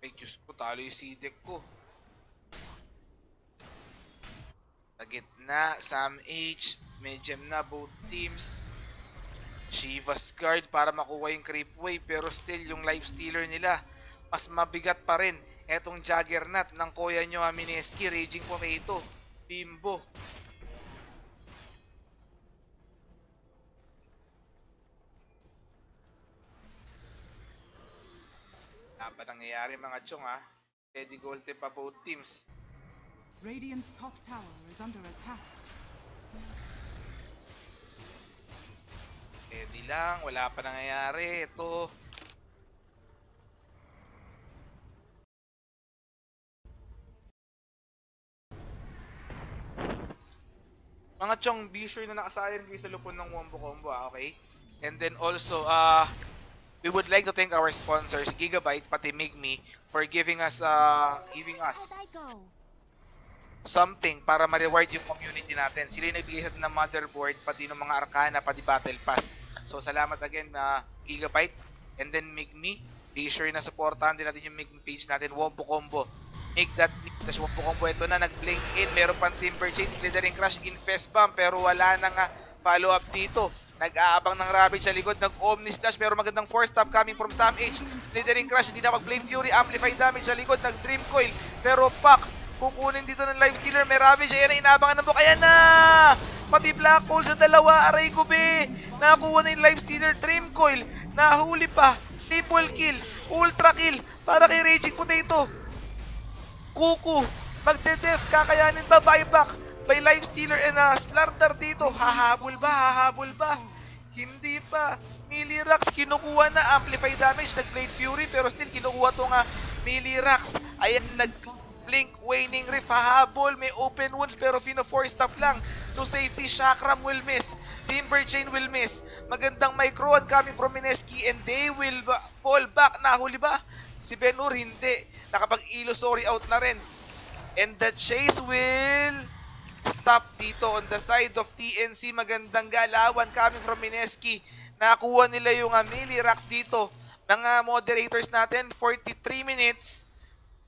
Ay, Diyos ko, talo yung Sidik ko. Sa gitna, Sam H, Medjem na both teams. Shiva's Guard para makuha yung creep wave pero still yung life stealer nila mas mabigat pa rin. Etong Juggernaut ng Kuya nyo Mineski, Raging Potato, Bimbo. Ano ba nangyayari mga chong ha? Teddy Golte pa both teams. Radiant's top tower is under attack. Teddy lang, wala pa nangyayari. Ito, Mga chong, be sure na nakasali rin kayo sa lupon ng Wombo Combo, okay? And then also, we would like to thank our sponsors, Gigabyte, pati Migme, for giving us As I go. something para ma-reward yung community natin. Sila yung nagbigay sa atin ng motherboard, pati ng mga Arcana, pati Battle Pass. So, salamat again na Gigabyte. And then Migme, be sure na supportahan din natin yung Migme page natin, Wombo Combo. Mig.me/Wombo Combo. Ito na, nag-blink in. Meron pang Timber Chain, Slithering Crush, Infest Bomb, pero wala na nga follow-up dito. Nag-aabang ng Ravage sa likod, nag-Omni Slash, pero magandang force stop coming from Sam H. Slithering Crush, hindi na mag-Blade Fury, Amplified Damage sa likod, nag-Dream Coil, pero Pac, kukunin dito ng Life Stealer, may Ravage, ayan na, inaabangan ng book, ayan na! Pati Black Hole sa dalawa, aray ko be! Nakakuha na yung Life Stealer, Dream Coil, nahuli pa, triple kill, ultra kill, para kay Raging Potato. Kuku, magde-def, kakayanin ba buyback by Life Stealer and Slardar dito? Hahabol ba? Hahabol ba? Hindi pa. Milirax, kinukuha na. Amplify damage, nag-Blade Fury, pero still kinukuha to nga Milirax. Ayan, nag-Blink, Waning Rift, hahabol. May open wounds, pero fino-4 stop lang. To safety, Chakram will miss. Timber Chain will miss. Magandang micro coming from Mineski, and they will fall back. Nahuli ba? Si Ben-Hur hindi. Nakapag-Illusory out na rin. And the chase will stop dito on the side of TNC. Magandang galawan coming from Mineski. Nakuha nila yung Milirax dito. Mga moderators natin, 43 minutes.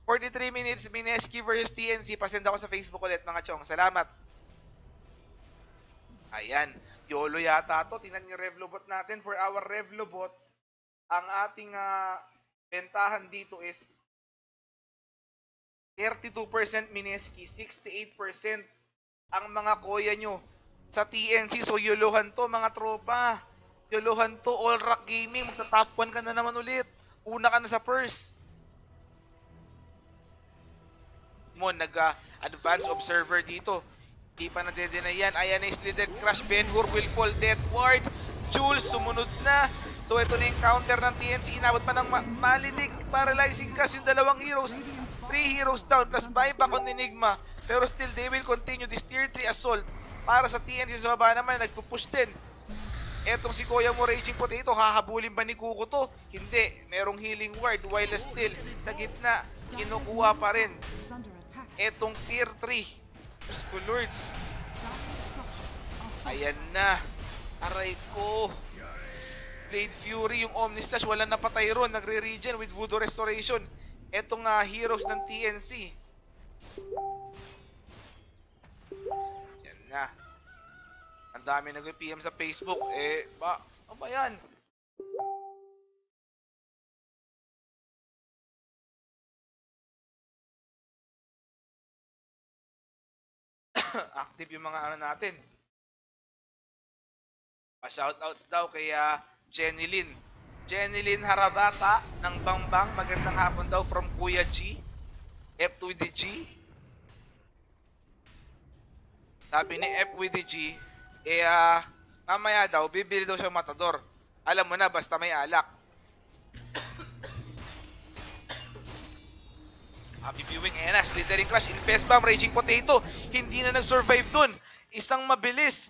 43 minutes, Mineski versus TNC. Pasend ako sa Facebook ulit, mga chong. Salamat. Ayan. YOLO yata to. Tingnan yung Revlobot natin. For our Revlobot, ang ating bentahan dito is 32% Mineski, 68% ang mga koya nyo sa TNC. So, yuluhan to mga tropa. Yuluhan to, All Rock Gaming. Magta-top 1 ka na naman ulit. Una ka na sa first. Mo, nag-advance observer dito. Hindi pa nadedeny yan. Ayan na yung Slither Crush. Ben-Hur will fall deathward. Jules, sumunod na. So, ito na yung counter ng TNC. Inabot pa ng malinig. Paralyzing cast yung dalawang heroes. 3 heroes down. Plus buyback on Enigma. Pero still, they will continue this tier 3 assault. Para sa TNC sa baba naman, nagpupush din. Etong si Kuya mo, Raging Potato, hahabulin ba ni Kuko to? Hindi. Merong healing ward. While still, sa gitna, kinukuha pa rin. Etong tier 3. Diyos ko, Lords. Ayan na. Aray ko. Blade Fury, yung Omni Slash, wala napatay ron. Nagre-regen with Voodoo Restoration. Etong heroes ng TNC. Yan na. Ang dami nag-PM sa Facebook. Ano ba yan? Active yung mga ano natin. Pa-shoutouts daw kay Jenny Lynn. Jenny Lynn Harabata ng Bangbang. Magandang hapon daw from Kuya G. F with the G. Sabi ni F with the G, mamaya daw, bibili daw siya matador. Alam mo na, basta may alak. Happy viewing, ayan na, Slithering Crush, Infest Bomb, Raging Potato. Hindi na nag-survive dun. Isang mabilis.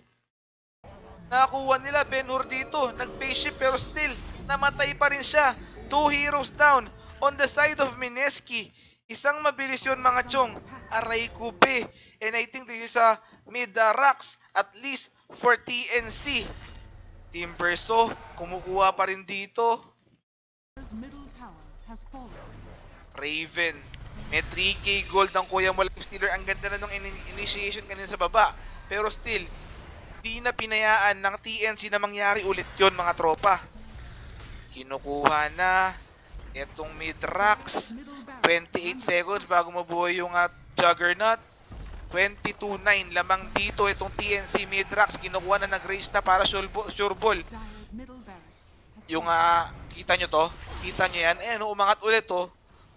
Nakakuha nila, Ben-Hur dito. Nag-spaceship pero still, namatay pa rin siya. 2 heroes down on the side of Mineski. Isang mabilis yun mga chong. Aray ko be. And I think this is a mid-rocks at least for TNC. Team Perso, kumukuha pa rin dito. Raven. May 3k gold ng kuya mo Life Stealer. Ang ganda na nung initiation kanina sa baba. Pero still, di na pinayaan ng TNC na mangyari ulit yon mga tropa. Kinukuha na etong mid-rocks. 28 seconds bago mabuhay yung Juggernaut. 22-9 lamang dito itong TNC mid-rocks. Kinukuha na, nag-rage na para sure ball. Yung kita nyo to? Kita nyo yan? Umangat ulit to.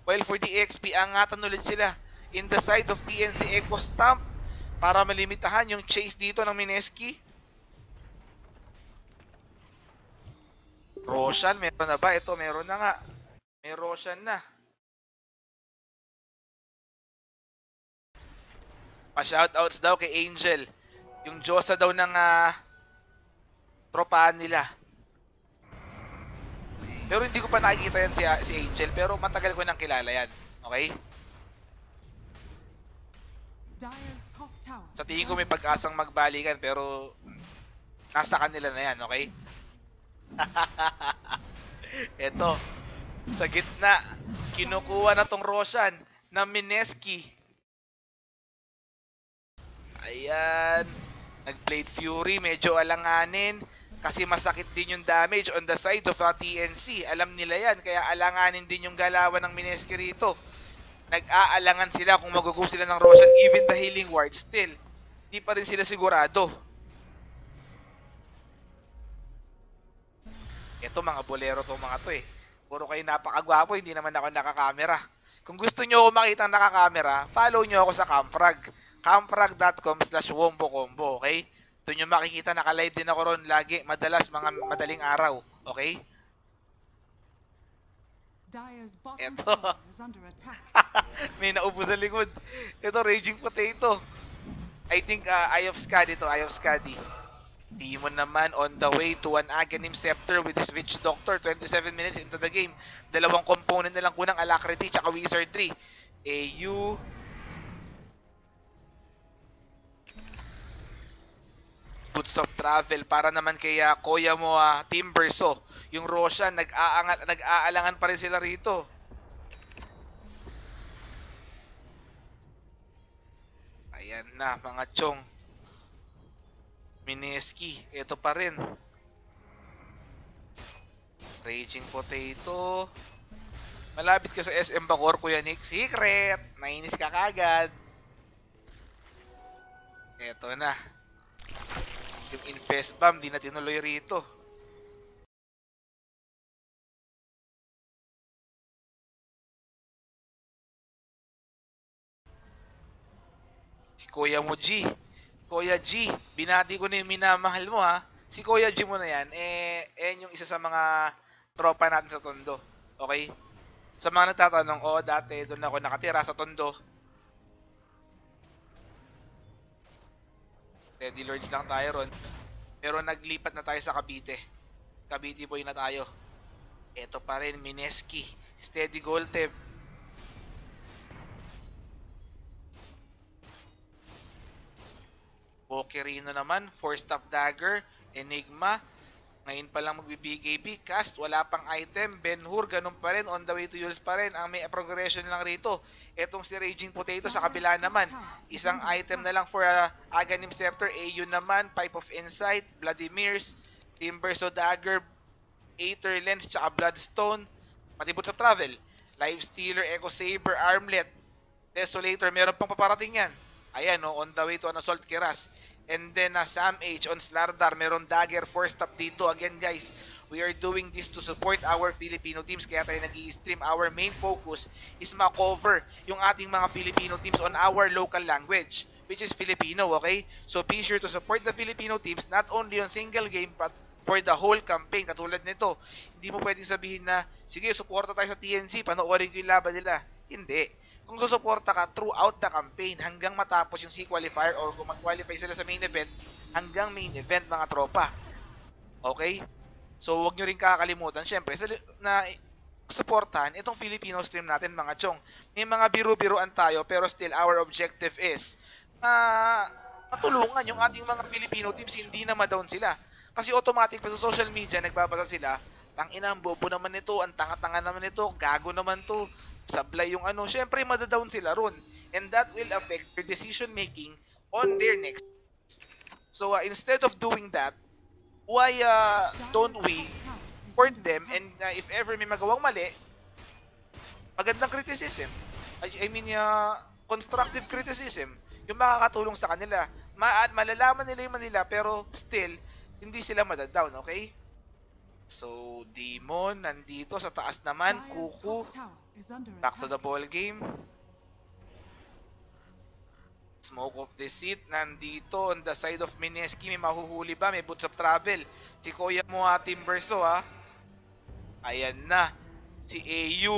While for the XP, angatan ulit sila. In the side of TNC Echo Stamp para malimitahan yung chase dito ng Mineski. Roshan, meron na ba? Ito, meron na nga. May Roshan na. Pa-shoutouts daw kay Angel. Yung Diyosa daw ng tropahan nila. Pero hindi ko pa nakikita yan si Angel, pero matagal ko nang kilala yan. Okay? Dire's top tower. Sa tingin ko may pag-asang magbalikan, pero nasa kanila na yan, okay? Eto, sa gitna, kinukuha na tong Roshan na Mineski. Ayan, nag-Blade Fury, medyo alanganin kasi masakit din yung damage on the side of TNC. Alam nila yan, kaya alanganin din yung galawan ng Mineski rito. Nag-aalangan sila kung mag-go sila ng Roshan, even the healing ward still. Di pa rin sila sigurado. Ito mga bolero to mga to eh. Puro kayo napakagwapo, hindi naman ako nakakamera. Kung gusto nyo ako makita nakakamera, follow nyo ako sa Camfrag. Camfrag.com/wombocombo, okay? Doon nyo makikita, naka-live din ako ron lagi, madalas mga madaling araw, okay? Dire's bottom Eto. tower is under attack. May naupo sa likod. Ito, Raging Potato. I think Eye of Skadi to, Eye of Skadi. Demon naman on the way to an Aghanim Scepter with his Witch Doctor. 27 minutes into the game. Dalawang component na lang kunang, Alacrity tsaka Wizardry. AU. Boots of Travel para naman kay Koya mo Timberso. Yung Roshan, nag-aalangan pa rin sila rito. Ayan na mga chong. Mineski, ito pa rin. Raging Potato. Malapit ka sa SM Bacoor, Kuya Nick. Secret! Nainis ka kagad. Ito na. Yung Infest Bomb, di na tinuloy rito. Si Kuya mo G. Kuya G, binati ko na yung minamahal mo ha. Si Kuya G mo na yan, yung isa sa mga tropa natin sa Tondo. Okay? Sa mga nagtatanong, dati doon ako nakatira sa Tondo. Teddy Lords lang tayo ron. Pero naglipat na tayo sa Cavite. Cavite boy na tayo. Ito pa rin, Mineski. Steady Golteb. Bokerino naman, 4-staff dagger, Enigma. Ngayon pa lang magbi-BKB, cast, wala pang item. Ben-Hur, ganun pa rin, on the way to Yules pa rin. Ang may progression lang rito. Etong si Raging Potato sa kabila naman. Isang item na lang for Aghanim Scepter. AU naman, Pipe of Insight, Vladimir's, Timberso Dagger, Aether Lens, tsaka Bloodstone. Pati Boots of Travel. Life Stealer, Echo Saber, Armlet, Desolator, meron pang paparating yan. Ayan, on the way to an Assault Keras. And then Sam H on Slardar, meron Dagger, 4-stop dito. Again guys, we are doing this to support our Filipino teams, kaya tayo nag-i-stream. Our main focus is ma-cover yung ating mga Filipino teams on our local language, which is Filipino, okay? So be sure to support the Filipino teams, not only on single game, but for the whole campaign. Katulad nito, hindi mo pwedeng sabihin na, sige, suporta tayo sa TNC, panoorin ko yung laban nila. Hindi. Kung susuporta ka throughout the campaign hanggang matapos yung C-qualifier, or kung mag-qualify sila sa main event, hanggang main event mga tropa. Okay? So huwag nyo rin kakalimutan, syempre, na suportahan itong Filipino stream natin mga chong. May mga biru-biruan tayo, pero still our objective is matulungan yung ating mga Filipino teams, hindi na ma-down sila. Kasi automatic pa sa social media, nagbabasa sila, tangina, ang bobo naman ito, ang tanga-tanga naman ito, gago naman to, sablay yung ano, syempre madadown sila ron. And that will affect their decision making on their next. So instead of doing that, why don't we support them, and if ever may magawang mali, magandang criticism. I mean, constructive criticism, yung makakatulong sa kanila. Malalaman nila yung Manila, pero still, hindi sila madadown, okay? So, Demon, nandito sa taas naman, Kuku, back to the ball game. Smoke of the Seat, nandito on the side of Mineski, may mahuhuli ba? May Boots of Travel. Si Kuya mo Timberso ha. Ayan na, si AU.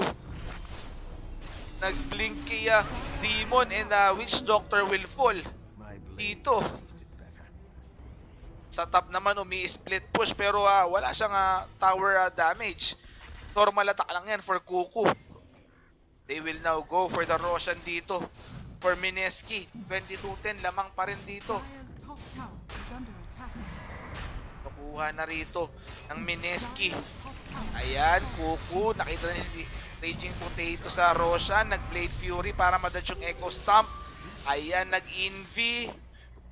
Nag-blink kay Demon, and Witch Doctor will fall. Dito. Sa top naman, umi-split push pero wala siyang tower damage. Normal attack lang yan for Kuku. They will now go for the Roshan dito. For Mineski, 22-10, lamang pa rin dito. Dire's top tower is under attack. Nakuha na rito ng Mineski. Dire's top tower. Ayan, Kuku, nakita na si Raging Potato sa Roshan, nag-Blade Fury para madodge yung Echo Stomp. Ayan, nag-Envy.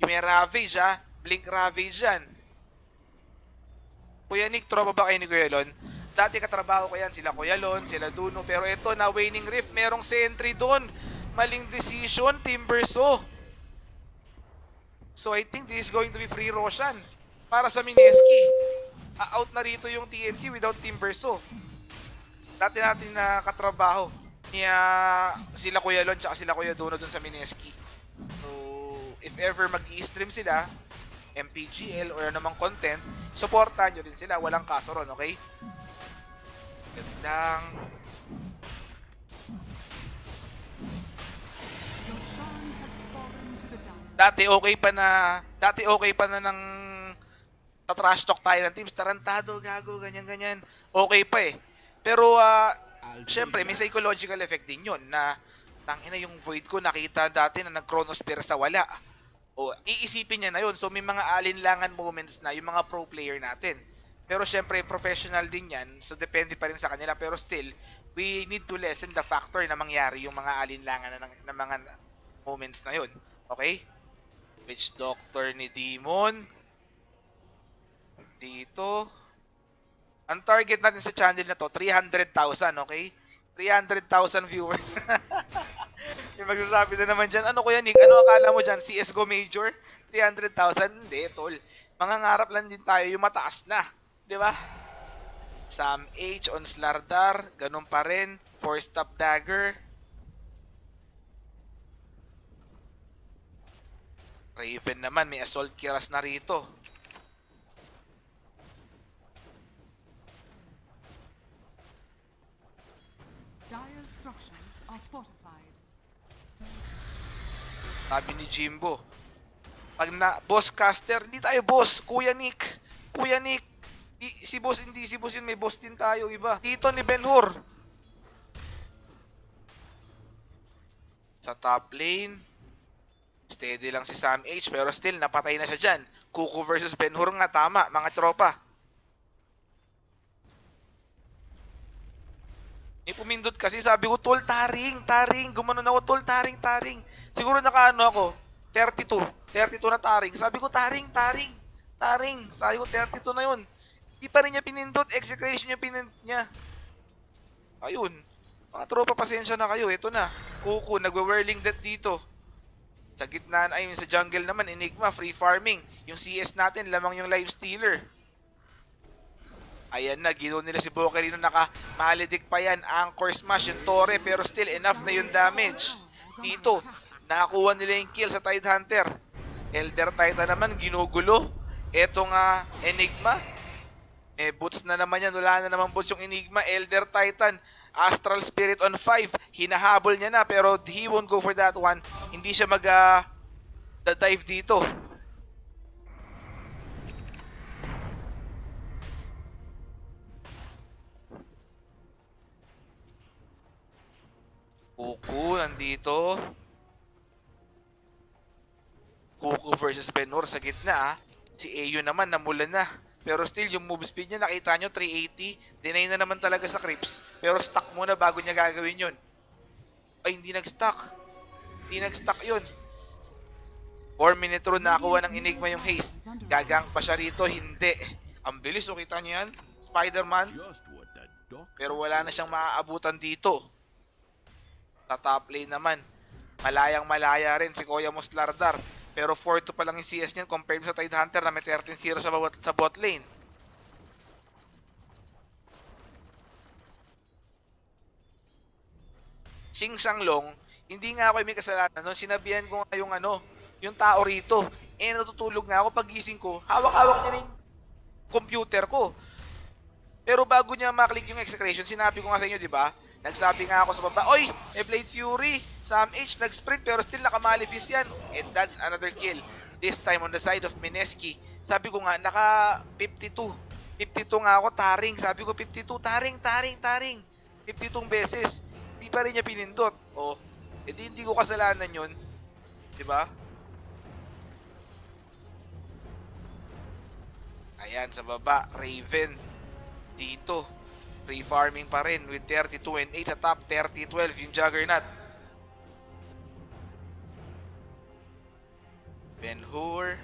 May Ravage Blink Ravage yan. Kuya Nick, tropa ba kayo ni Kuya Lon? Dati katrabaho ko yan, sila Kuya Lon, sila Duno. Pero ito, na Waning Rift, merong sentry doon. Maling decision, Timbersaw. So I think this is going to be free Roshan para sa Mineski. Out na rito yung TNC without Timbersaw. Dati natin na katrabaho niya sila Kuya Lon tsaka sila Kuya Duno dun sa Mineski. So if ever mag-i-stream sila, MPGL or namang content, supportan nyo rin sila. Walang kaso ron, okay? Gandang. Roshan has fallen to the Dire. Dati okay pa na ng tatrash talk tayo ng teams. Tarantado, gago, ganyan-ganyan. Okay pa eh. Pero, syempre, may psychological effect din yun na tangina yung void ko nakita dati na nag-chronosphere sa wala. O, iisipin niya na yun. So, may mga alinlangan moments na yung mga pro player natin. Pero, syempre, professional din yan. So, depende pa rin sa kanila. Pero still, we need to lessen the factor na mangyari yung mga alinlangan na mga moments na yun. Okay? Witch Doctor ni Demon. Dito. Ang target natin sa channel na to, 300,000, okay? 300,000 viewers. Yung magsasabi na naman dyan, ano kuya Nick, ano akala mo dyan, CSGO Major? 300,000? Hindi, tol. Mangangarap lang din tayo yung mataas na. Di ba? Sam H on Slardar, ganun pa rin. 4-stop dagger. Raven naman, may assault kiras na rito. Dire's structures are fortified. Sabi ni Jimbo, pag na boss caster, hindi tayo boss, Kuya Nick. Kuya Nick, si boss hindi si boss yun, may boss din tayo iba. Dito ni Ben-Hur. Sa top lane, steady lang si Sam H, pero still napatay na siya dyan. Kuku versus Ben-Hur nga, tama mga tropa. May pumindot kasi, sabi ko, tol, taring, gumanon ako, tol, taring. Siguro nakaano ako, 32 na taring. Sabi ko, taring. Sabi ko, 32 na yun. Di pa rin niya pinindot, execution niya pinindot niya. Ayun, mga tropa, pasensya na kayo, ito na. Kuku, nagwe-whirling death dito. Sa gitna, ayun, sa jungle naman, Enigma, free farming. Yung CS natin, lamang yung life stealer. Ayan na, ginawa nila si Bokerino, naka-malidik pa yan, anchor smash, yung Torre, pero still enough na yung damage. Dito, nakakuha nila yung kill sa Tidehunter. Elder Titan naman, ginugulo. Eto nga, Enigma. Boots na naman yan, wala na naman boots yung Enigma. Elder Titan, Astral Spirit on 5, hinahabol niya na, pero he won't go for that one. Hindi siya mag-dive dito. Kuku nandito. Kuku versus Ben-Hur sa gitna. Si Ayo naman namula na. Pero still yung move speed niya nakita nyo 380. Deny na naman talaga sa creeps. Pero stuck muna bago niya gagawin yun. Ay hindi nag-stuck. Hindi nag-stuck yun. 4-minute rune nakakuha ng Enigma yung haste. Gagang pa siya rito. Hindi. Ang bilis o kita nyo yan. Spider-Man. Pero wala na siyang maaabutan dito. Sa top lane naman, malayang-malaya rin si Kuya Moslardar. Pero 4-2 pa lang yung CS niyan compared sa Tidehunter na may 13-0 sa bot lane. Xing Shanglong, hindi nga ako may kasalanan nun. Sinabihan ko nga yung tao rito. Natutulog nga ako pagising ko. Hawak-hawak niya na yung computer ko. Pero bago niya maklik yung execution, sinabi ko nga sa inyo, di ba? Nagsabi nga ako sa baba, oy, may Blade Fury, Sam H nag-sprint pero still nakamalifis yan. And that's another kill. This time on the side of Mineski. Sabi ko nga, naka 52. 52 nga ako, taring. Sabi ko, 52, taring. 52 beses. Hindi pa rin niya pinindot. Oh, edi hindi ko kasalanan yun. Diba? Ayan, sa baba, Raven. Dito, free farming pa rin with 32 and 8 sa top, 30-12 yung Juggernaut. Ben-Hur.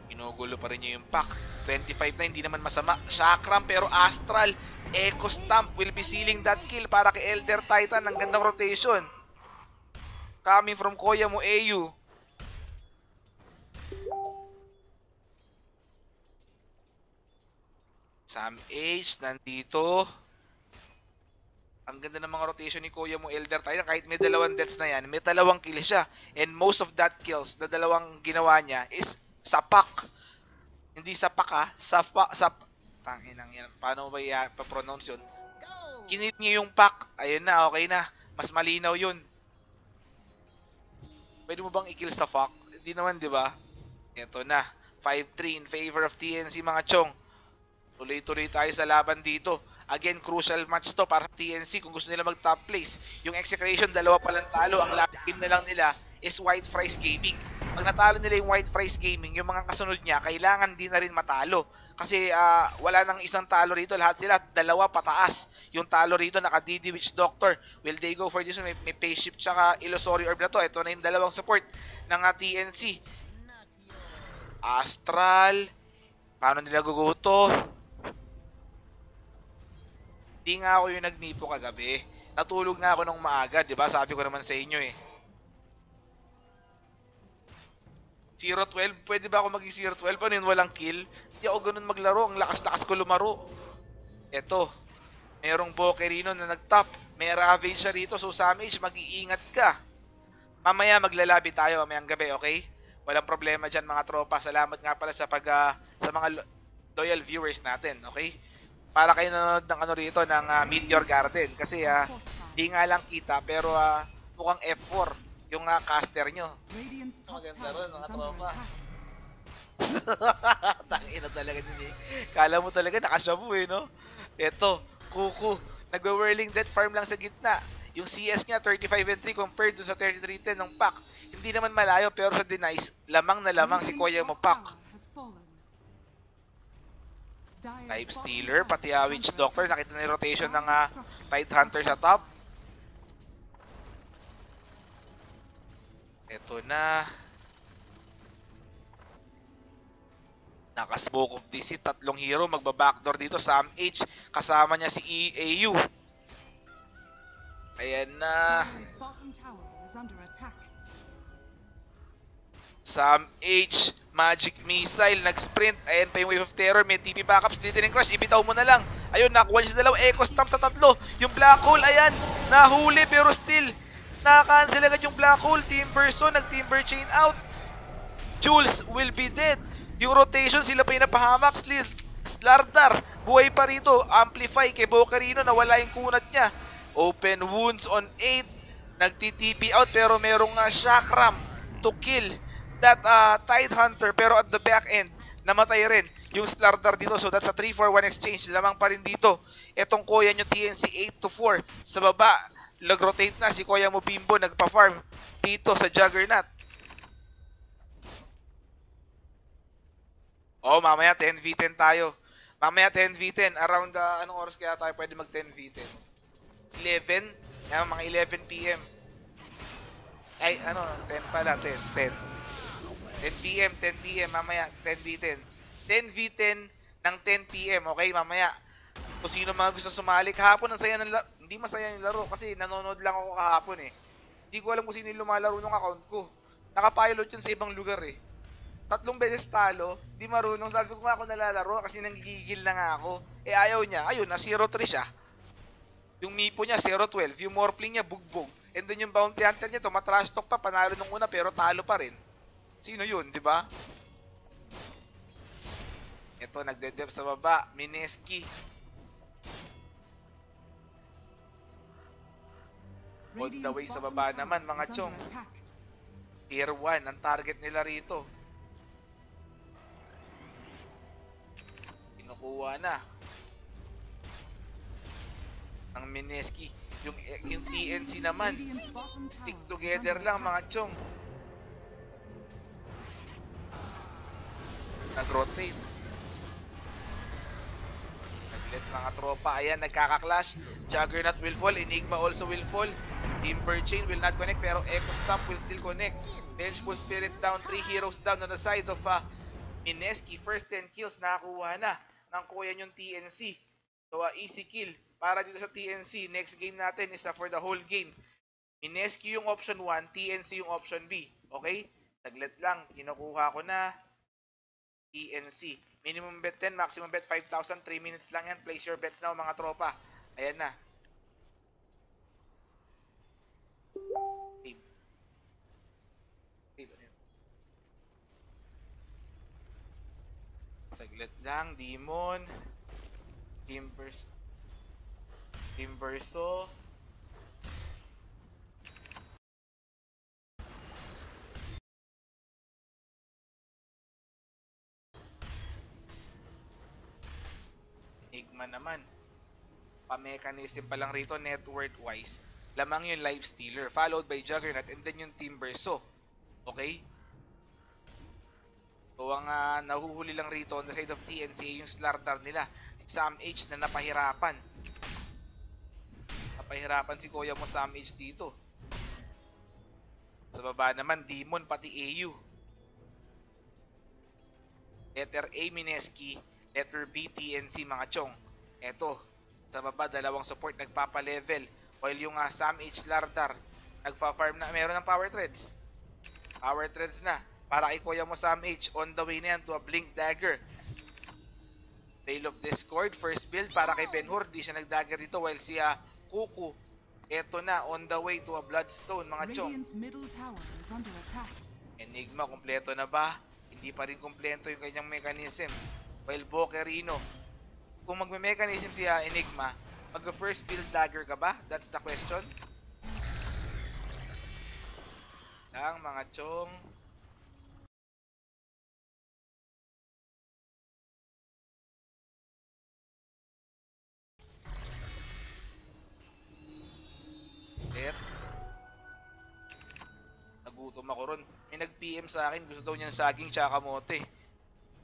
Inugulo pa rin niya yung pack. 25 na, hindi naman masama. Chakram pero Astral. Echo Stamp will be sealing that kill para kay Elder Titan. Ang gandang rotation. Coming from Koya mo, AU. Sam H, nandito. Ang ganda ng mga rotation ni Koya mo, Elder Titan. Kahit may dalawang deaths na yan, may dalawang kill siya. And most of that kills na dalawang ginawa niya is sa pack. Hindi sa pack ha, tanginang yan. Paano ba i-pronounce yun? Kinit niya yung pack. Ayun na, okay na. Mas malinaw yun. Pwede mo bang i-kill sa pack? Hindi naman, di ba? Ito na. 5-3 in favor of TNC, mga chong. Tuloy-tuloy tayo sa laban dito. Again, crucial match to para TNC kung gusto nila mag-top place. Yung execration, dalawa palang talo. Ang last game na lang nila is White Fries Gaming. Pag natalo nila yung White Fries Gaming, yung mga kasunod niya, kailangan din na rin matalo. Kasi wala nang isang talo rito. Lahat sila, dalawa pataas. Yung talo rito, naka-DD Witch Doctor. Will they go for this one? May Phase Shift tsaka Illusory Orb na to. Ito na yung dalawang support ng TNC. Astral. Paano nila guguto? Hindi nga ako yung nagnipo kagabi. Natulog nga ako nung maaga, di ba? Sabi ko naman sa inyo eh. 0-12, pwede ba ako maging 0-12? Ano yun, walang kill? Hindi ako ganun maglaro, ang lakas-lakas ko lumaro. Eto, merong Bokerino na nag-top. May Ravage siya rito, so Sam H, mag-iingat ka. Mamaya maglalabi tayo, mamayang gabi, okay? Walang problema dyan mga tropa. Salamat nga pala sa sa mga loyal viewers natin, okay? Para kayo nanonood ng ano rito, ng Meteor Garden. Kasi di nga lang kita, pero mukhang F4 yung caster nyo. Maganda rin, mga tropa. Tangina talaga din eh. Kala mo talaga nakasyabu eh, no? Eto, Kuku. Nagwe-whirling death farm lang sa gitna. Yung CS niya, 35 and 3 compared dun sa 33-10 ng pack. Hindi naman malayo, pero sa denies, lamang na lamang si Koya mo pack. Type Stealer, pati Witch Doctor. Nakita na yung rotation ng Tidehunter sa top. Ito na. Naka-smoke of DC, tatlong hero. Magba-backdoor dito. Sam H, kasama niya si AU. Ayan na. Sam H, Magic Missile, nag-sprint. Ayan pa yung Wave of Terror. May TP backups. Dito ng Crush. Ibitaw mo na lang. Ayun, nakuha niya sa dalawa. Echo Stamp sa tatlo. Yung Black Hole, ayan. Nahuli pero still naka-cancel agad yung Black Hole. Timberson, nag-Timber Chain out. Jules will be dead. Yung rotation, sila pa yung napahamak. Slardar, buhay pa rito. Amplify kay Bokerino, nawala yung kunat niya. Open wounds on 8. Nagti-TP out pero merong Chakram to kill that Tidehunter. Pero at the back end, namatay rin yung Slardar dito. So that's a 3-4-1 exchange. Lamang pa rin dito. Etong Koya nyo TNC 8-4. Sa baba, nag-rotate na si Koya mo Bimbo, nagpa-farm dito sa Juggernaut. Oh, mamaya 10v10 tayo. Mamaya 10v10. Around, anong oras kaya tayo pwede mag 10v10? 11? Yan, mga 11 PM. Ay, ano, 10 pala, 10 PM, 10 PM, mamaya 10v10. 10v10 ng 10 PM, okay? Mamaya, kung sino mga gusto sumali. Kahapon, ang saya ng hindi masaya yung laro kasi nanonood lang ako kahapon eh. Hindi ko alam kung sino yung lumalaro ng account ko. Nakapilot yun sa ibang lugar eh. 3 beses talo, di marunong. Sabi ko nga ako nalalaro kasi nanggigigil na nga ako. Eh ayaw niya, ayun na 0-3 siya. Yung Mipo niya 0-12, yung Morphling niya bugbog. And then yung Bounty Hunter niya, tumatrash talk pa, panalo nung una pero talo pa rin. Sino yun, di ba? Ito, nagde-dev sa baba, Mineski. All the way sa baba naman, mga chong. Tier 1 ang target nila rito. Kinukuha na ng Mineski. Yung TNC naman, Radiant's bottom tower stick is together under lang attack. mga chong. Nag-rotate. Naglet mga tropa. Ayan, nagkaka-clash. Juggernaut will fall. Enigma also will fall. Timber Chain will not connect pero Echo Stamp will still connect. Vengeful Spirit down. 3 heroes down on the side of Mineski. First 10 kills nakakuha na ng Koyan yung TNC. So easy kill para dito sa TNC. Next game natin is for the whole game. Mineski yung option 1, TNC yung option B. Okay? Saglit lang. Kinukuha ko na TNC. Minimum bet 10, maximum bet 5,000. 3 minutes lang yan. Place your bets now mga tropa. Ayan na. Saglit lang, Demon. Timberso. Enigma naman. Pa-mechanism pa lang rito, net worth wise. Lamang yung Life Stealer, followed by Juggernaut, and then yung Timberso. Okay? So ang nahuhuli lang rito on the side of TNC yung Slardar nila, si Sam H na napahirapan. Napahirapan si Kuya mo Sam H dito. Sa baba naman Demon pati AU. Letter A Mineski, letter B TNC mga chong. Eto, sa baba dalawang support nagpapa-level while yung Sam H Lardar nagfa-farm na, meron ng power threads. Power threads na. Para kay Kuya mo Sam H, on the way na yan to a Blink Dagger. Veil of Discord, first build para kay Ben-Hur. Di siya nag-dagger dito while si Kuku, eto na, on the way to a Bloodstone mga chong. Radiant's middle tower is under attack. Enigma, kompleto na ba? Hindi pa rin kompleto yung kanyang mechanism. While Bokerino, kung magme-mechanism si Enigma, mag-first build dagger ka ba? That's the question. Lang mga chong. Nagutom ako ron. May nag-PM sa akin, gusto daw niya ng saging tsaka kamote.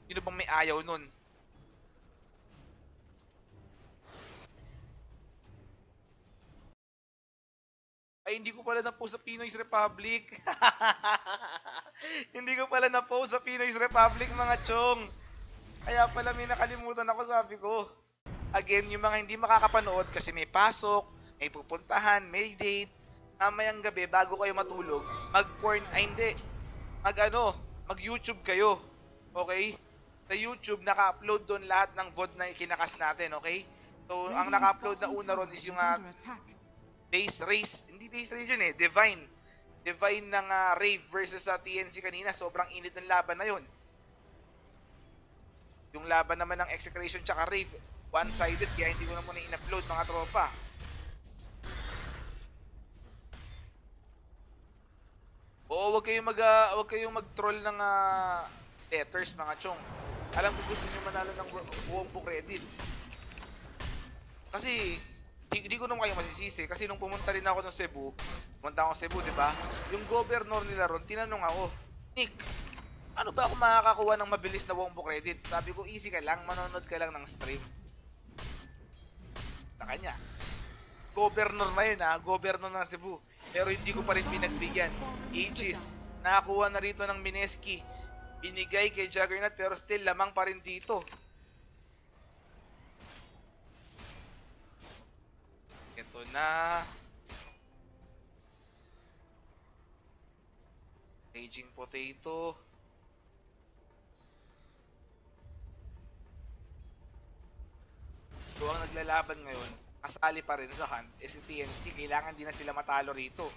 Sino bang may ayaw nun? Ay, hindi ko pala na-post sa Pinoy's Republic. Hindi ko pala na-post sa Pinoy's Republic mga chong. Kaya pala may nakalimutan ako, sabi ko. Again, yung mga hindi makakapanood kasi may pasok, may pupuntahan, may date, mamayang gabi bago kayo matulog, mag-porn, ay hindi, mag-YouTube kayo, okay? Sa YouTube, naka-upload doon lahat ng VOD na kinakas natin, okay? So, ang naka-upload na una ron is yung base race, hindi base race yun Divine ng Rave versus sa TNC kanina, sobrang init ng laban na yun. Yung laban naman ng Execration tsaka Rave, one-sided, kaya hindi ko na muna in-upload mga tropa. Oo, wag kayong mag-troll ng letters mga chong. Alam ko gusto niyo manalo ng Wombo credits. Kasi di ko naman kayo masisisi kasi nung pumunta rin ako ng Cebu, di ba? Yung governor nila ron, tinanong ako, Nick, ano ba ako makakakuha ng mabilis na Wombo credits? Sabi ko, easy ka lang, manonood ka lang ng stream. Sa kanya. Governor na yun governor ng Cebu. Pero hindi ko pa rin pinagbigyan. Aegis, nakakuha na rito ng Mineski. Binigay kay Juggernaut pero still lamang pa rin dito. Ito na. Raging Potato. So ang naglalaban ngayon, kasali pa rin sa hunt, si TNC, kailangan din na sila matalo rito.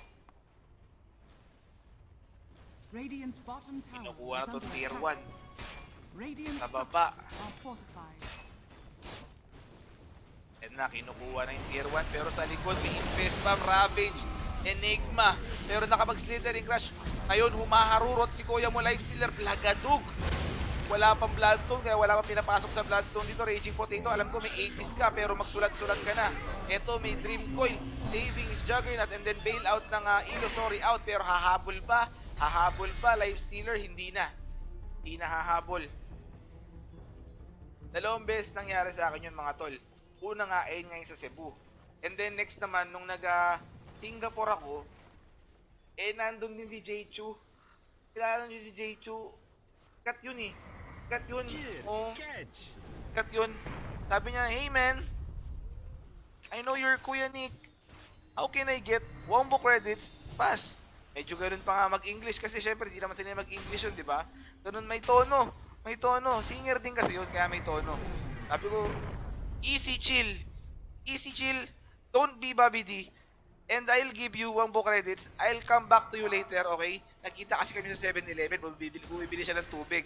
Radiant's bottom tower Kinukuha na is to under tier attack. 1. Radiant Sa baba. structures are fortified. And na, kinukuha na yung tier 1, pero sa likod may Infest Bomb, Ravage, Enigma. Pero nakapag-slithering crash. Ngayon, humaharurot si kuya mo Lifestealer. Plagadug. Wala pang Bloodstone, kaya wala pang pinapasok sa Bloodstone dito. Raging Potato, alam ko may 80s ka, pero magsulat-sulat ka na. Eto, may Dream Coil, saving is Juggernaut, and then bailout ng Illusory out. Pero hahabol ba? Hahabol ba? Lifestealer, hindi na. Hindi na hahabol. Dalawang beses nangyari sa akin yun, mga tol. Una nga, ayun ngayon sa Cebu. And then next naman, nung nag-Singapore ako, nandun din si Jay-Chu. Kilala nyo si Jay-Chu. Cut yun eh. Cut yun. Oh. Cut yun. Sabi niya, hey man, I know you're Kuya Nick. How can I get Wombo credits fast? Medyo ganun pa nga mag-English kasi syempre di naman sila mag-English yun, di ba? Ganun, may tono. May tono. Singer din kasi yun, kaya may tono. Sabi ko, easy chill. Easy chill. Don't be Bobby D. And I'll give you Wombo credits. I'll come back to you later, okay? Nagkita kasi kami sa 7-Eleven, bumibili siya ng tubig.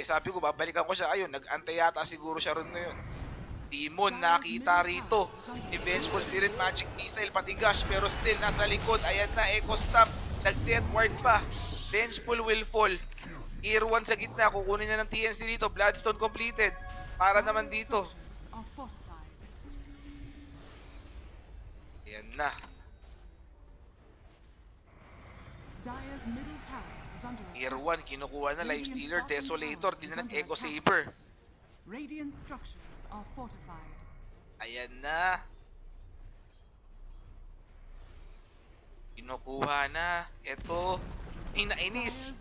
Sabi ko, babalikan ko siya. Ayun, nag-antay yata siguro siya ron ngayon. Demon, nakita rito. Ni Vengeful Spirit, Magic Missile, pati Gush, pero still, nasa likod. Ayan na, Echo Stamp. Nag-death ward pa. Vengeful will fall. Tier 1 sa gitna, kukunin niya ng TNC dito. Bloodstone completed. Para naman dito. Ayan na. Dire's middle tower is under Tier 1, kinukuha na. Lifestealer, Desolator, din na ng Echo Saber. Radiant structures are fortified. Ayan na. Kinukuha na. Ito. Nainis.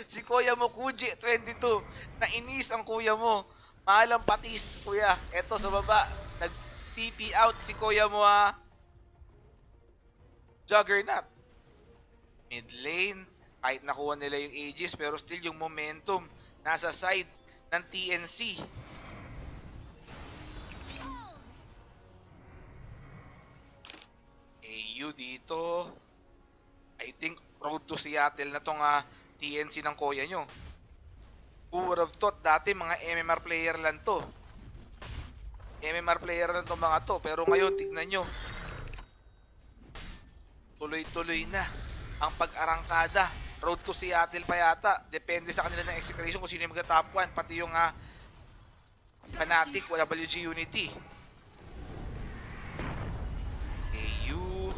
Si kuya mo, Kuji, 22. Nainis ang kuya mo. Mahalang patis, kuya. Ito sa baba. Nag-TP out si kuya mo, Juggernaut. Mid lane. Kahit nakuha nila yung Aegis, pero still yung momentum nasa side ng TNC. AU dito. I think road to Seattle na tong TNC ng kuya nyo. Who would have thought dati mga MMR player lang to. MMR player lang to mga to. Pero ngayon tignan nyo. Tuloy-tuloy na ang pag-arangkada. Road to Seattle pa yata. Depende sa kanila ng execution kung sino yung mag-top 1. Pati yung Fnatic, WG Unity. AU.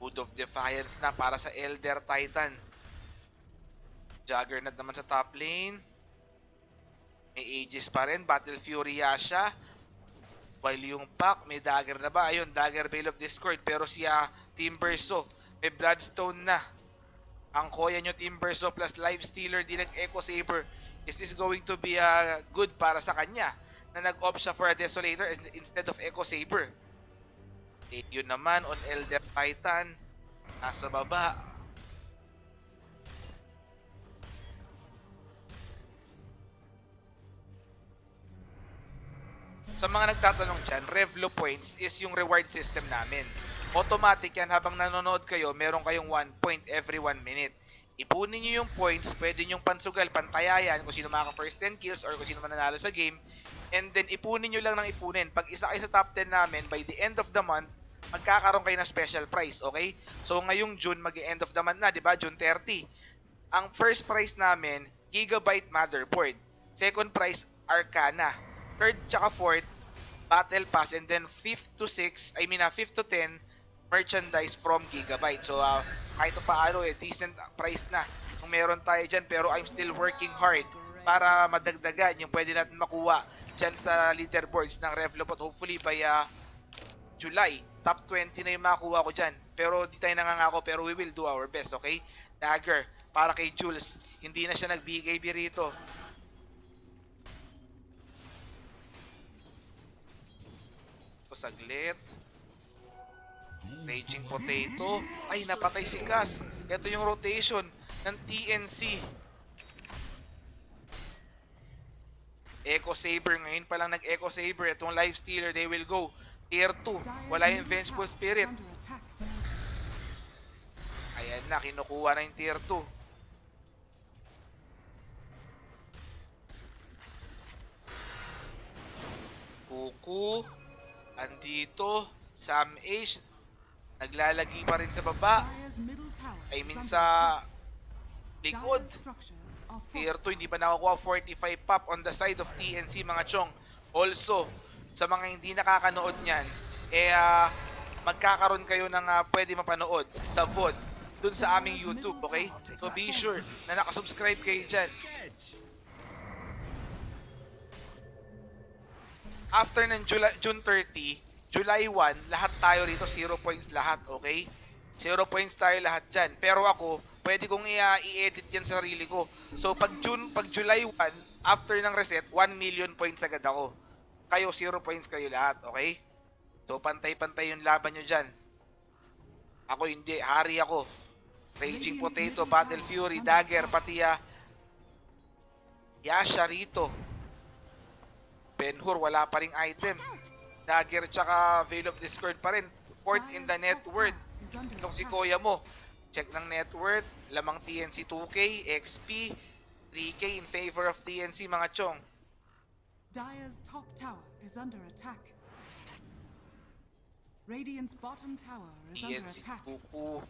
Wood of Defiance na para sa Elder Titan. Juggernaut naman sa top lane. May Aegis pa rin. Battle Fury Yasha. While yung Pac, may dagger na ba? Ayun, dagger Veil of Discord. Pero siya, Timbersaw, may Bloodstone na. Ang kuya nyo, Timbersaw plus Lifestealer, di nag-Echo Saber. Is this going to be good para sa kanya? Na nag-opt siya for a Desolator instead of Echo Saber. Yun naman, on Elder Titan. Nasa baba. Sa mga nagtatanong dyan, Revlo Points is yung reward system namin. Automatic yan, habang nanonood kayo, meron kayong 1 point every 1 minute. Ipunin nyo yung points, pwede nyong pansugal, pantayayan kung sino maka first 10 kills or kung sino mananalo sa game. And then ipunin nyo lang ng ipunin. Pag isa kayo sa top 10 namin, by the end of the month, magkakaroon kayo ng special prize, okay? So ngayong June, mag-end of the month na, di ba? June 30. Ang first prize namin, Gigabyte Motherboard. Second prize, Arcana. Third tsaka fourth, Battle Pass, and then 5th to 10 merchandise from Gigabyte. So kahit paano decent price na kung meron tayo dyan, pero I'm still working hard para madagdagan yung pwede natin makuha dyan sa leaderboards ng Revlopot. Hopefully by July, top 20 na yung makuha ko dyan. Pero di tayo nangangako, pero we will do our best, okay? Dagger para kay Jules, hindi na siya nag-BKB rito. Saglit. Raging Potato. Ay, napatay si Cass. Ito yung rotation ng TNC. Echo Saber. Ngayon pa lang nag-Echo Saber. Itong Lifestealer, they will go Tier 2. Wala yung Vengeful Spirit. Ayan na, kinukuha na yung Tier 2. Kuku. Andito, Sam H. Naglalagi pa rin sa baba. Dire's middle tower I is mean under sa attack. likod. Dire's structures are Tier fortified. 2, hindi pa nakakuha 45 pop on the side of TNC mga chong. Also, sa mga hindi nakakanood niyan, magkakaroon kayo ng pwede mapanood sa VOD dun sa aming YouTube, okay? So be sure na nakasubscribe kayo dyan. After ng June 30, July 1, lahat tayo rito 0 points lahat, okay? 0 points tayo lahat dyan. Pero ako, pwede kong i-edit yan sa sarili ko. So pag July 1, after ng reset, 1 million points agad ako. Kayo, 0 points kayo lahat, okay? So pantay-pantay yung laban nyo dyan. Ako hindi, hari ako. Raging Potato, Battle Fury, Dagger, pati Yasha rito. Ben-Hur, wala pa ring item. Dagger tsaka Veil of Discord pa rin. Fourth in the net worth. Itong si Koya mo. Check ng net worth. Lamang TNC 2K, XP, 3K in favor of TNC mga chong. Dire's top tower is under attack. Radiant's bottom tower is under TNC attack. Kuku.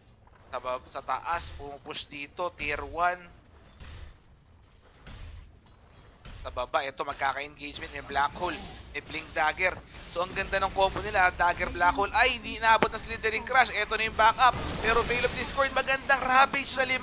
Sa taas, pumupush dito. Tier 1. Sa baba, ito magkaka-engagement. May Black Hole, may Blink Dagger. So ang ganda ng combo nila, Dagger Black Hole. Ay, hindi inaabot ng Slithering Crash. Ito na yung backup. Pero Veil of Discord, magandang Ravage sa 5.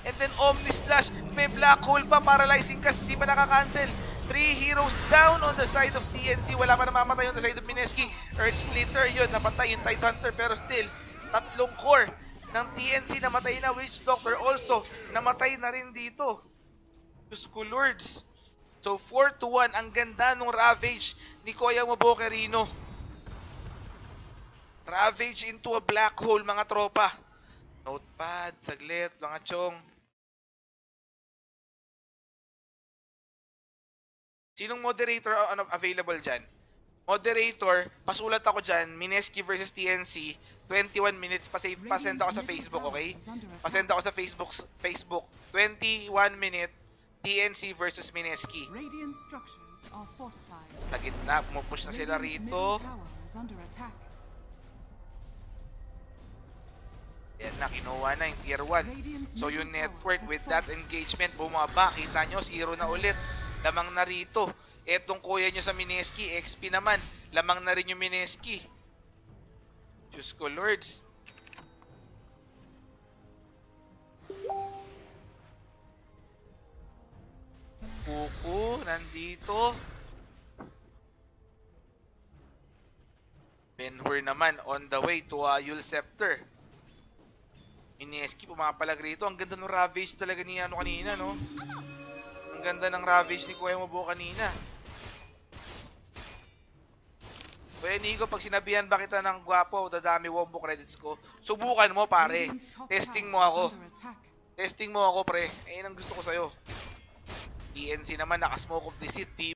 And then Omni Slash, may Black Hole pa. Paralyzing Cast, hindi pa nakakancel. 3 heroes down on the side of TNC. Wala pa namamatay on the side of Mineski. Earth Splitter, yun, napatay yung Tidehunter. Pero still, 3 core ng TNC namatay na. Witch Doctor also, namatay na rin dito. Diyos ko, Lords. So 4-1, ang ganda nung Ravage ni Koya Mobokerino. Ravage into a black hole mga tropa. Notepad, saglit mga chong. Sinong moderator available dyan? Moderator, pasulat ako dyan, Mineski versus TNC, 21 minutes, pasend ako sa Facebook, okay? Pasend ako sa Facebook, 21 minute, TNC versus Mineski. Radiant structures are fortified. Sa gitna, pumupush na sila Radiant's rito. middle tower is under attack. Yan na, kinuha na yung tier 1. So yung network with that engagement bumaba. Kita nyo, 0 na ulit. Lamang na rito. Etong kuya nyo sa Mineski, XP naman. Lamang na rin yung Mineski. Diyos ko, Lords. Kuku, nandito. Ben-Hur naman on the way to Yule Scepter. Mineski pumapalag rito. Ang ganda ng Ravage talaga ni kanina, no? Ang ganda ng Ravage ni Kuya Mobo kanina. Kuya Nico, pag sinabihan ba kita ng gwapo, dadami wombo credits ko, subukan mo, pare. Testing mo ako. Testing mo ako, pre. Ayun ang gusto ko sa'yo. TNC naman, nakasmoke of the seat.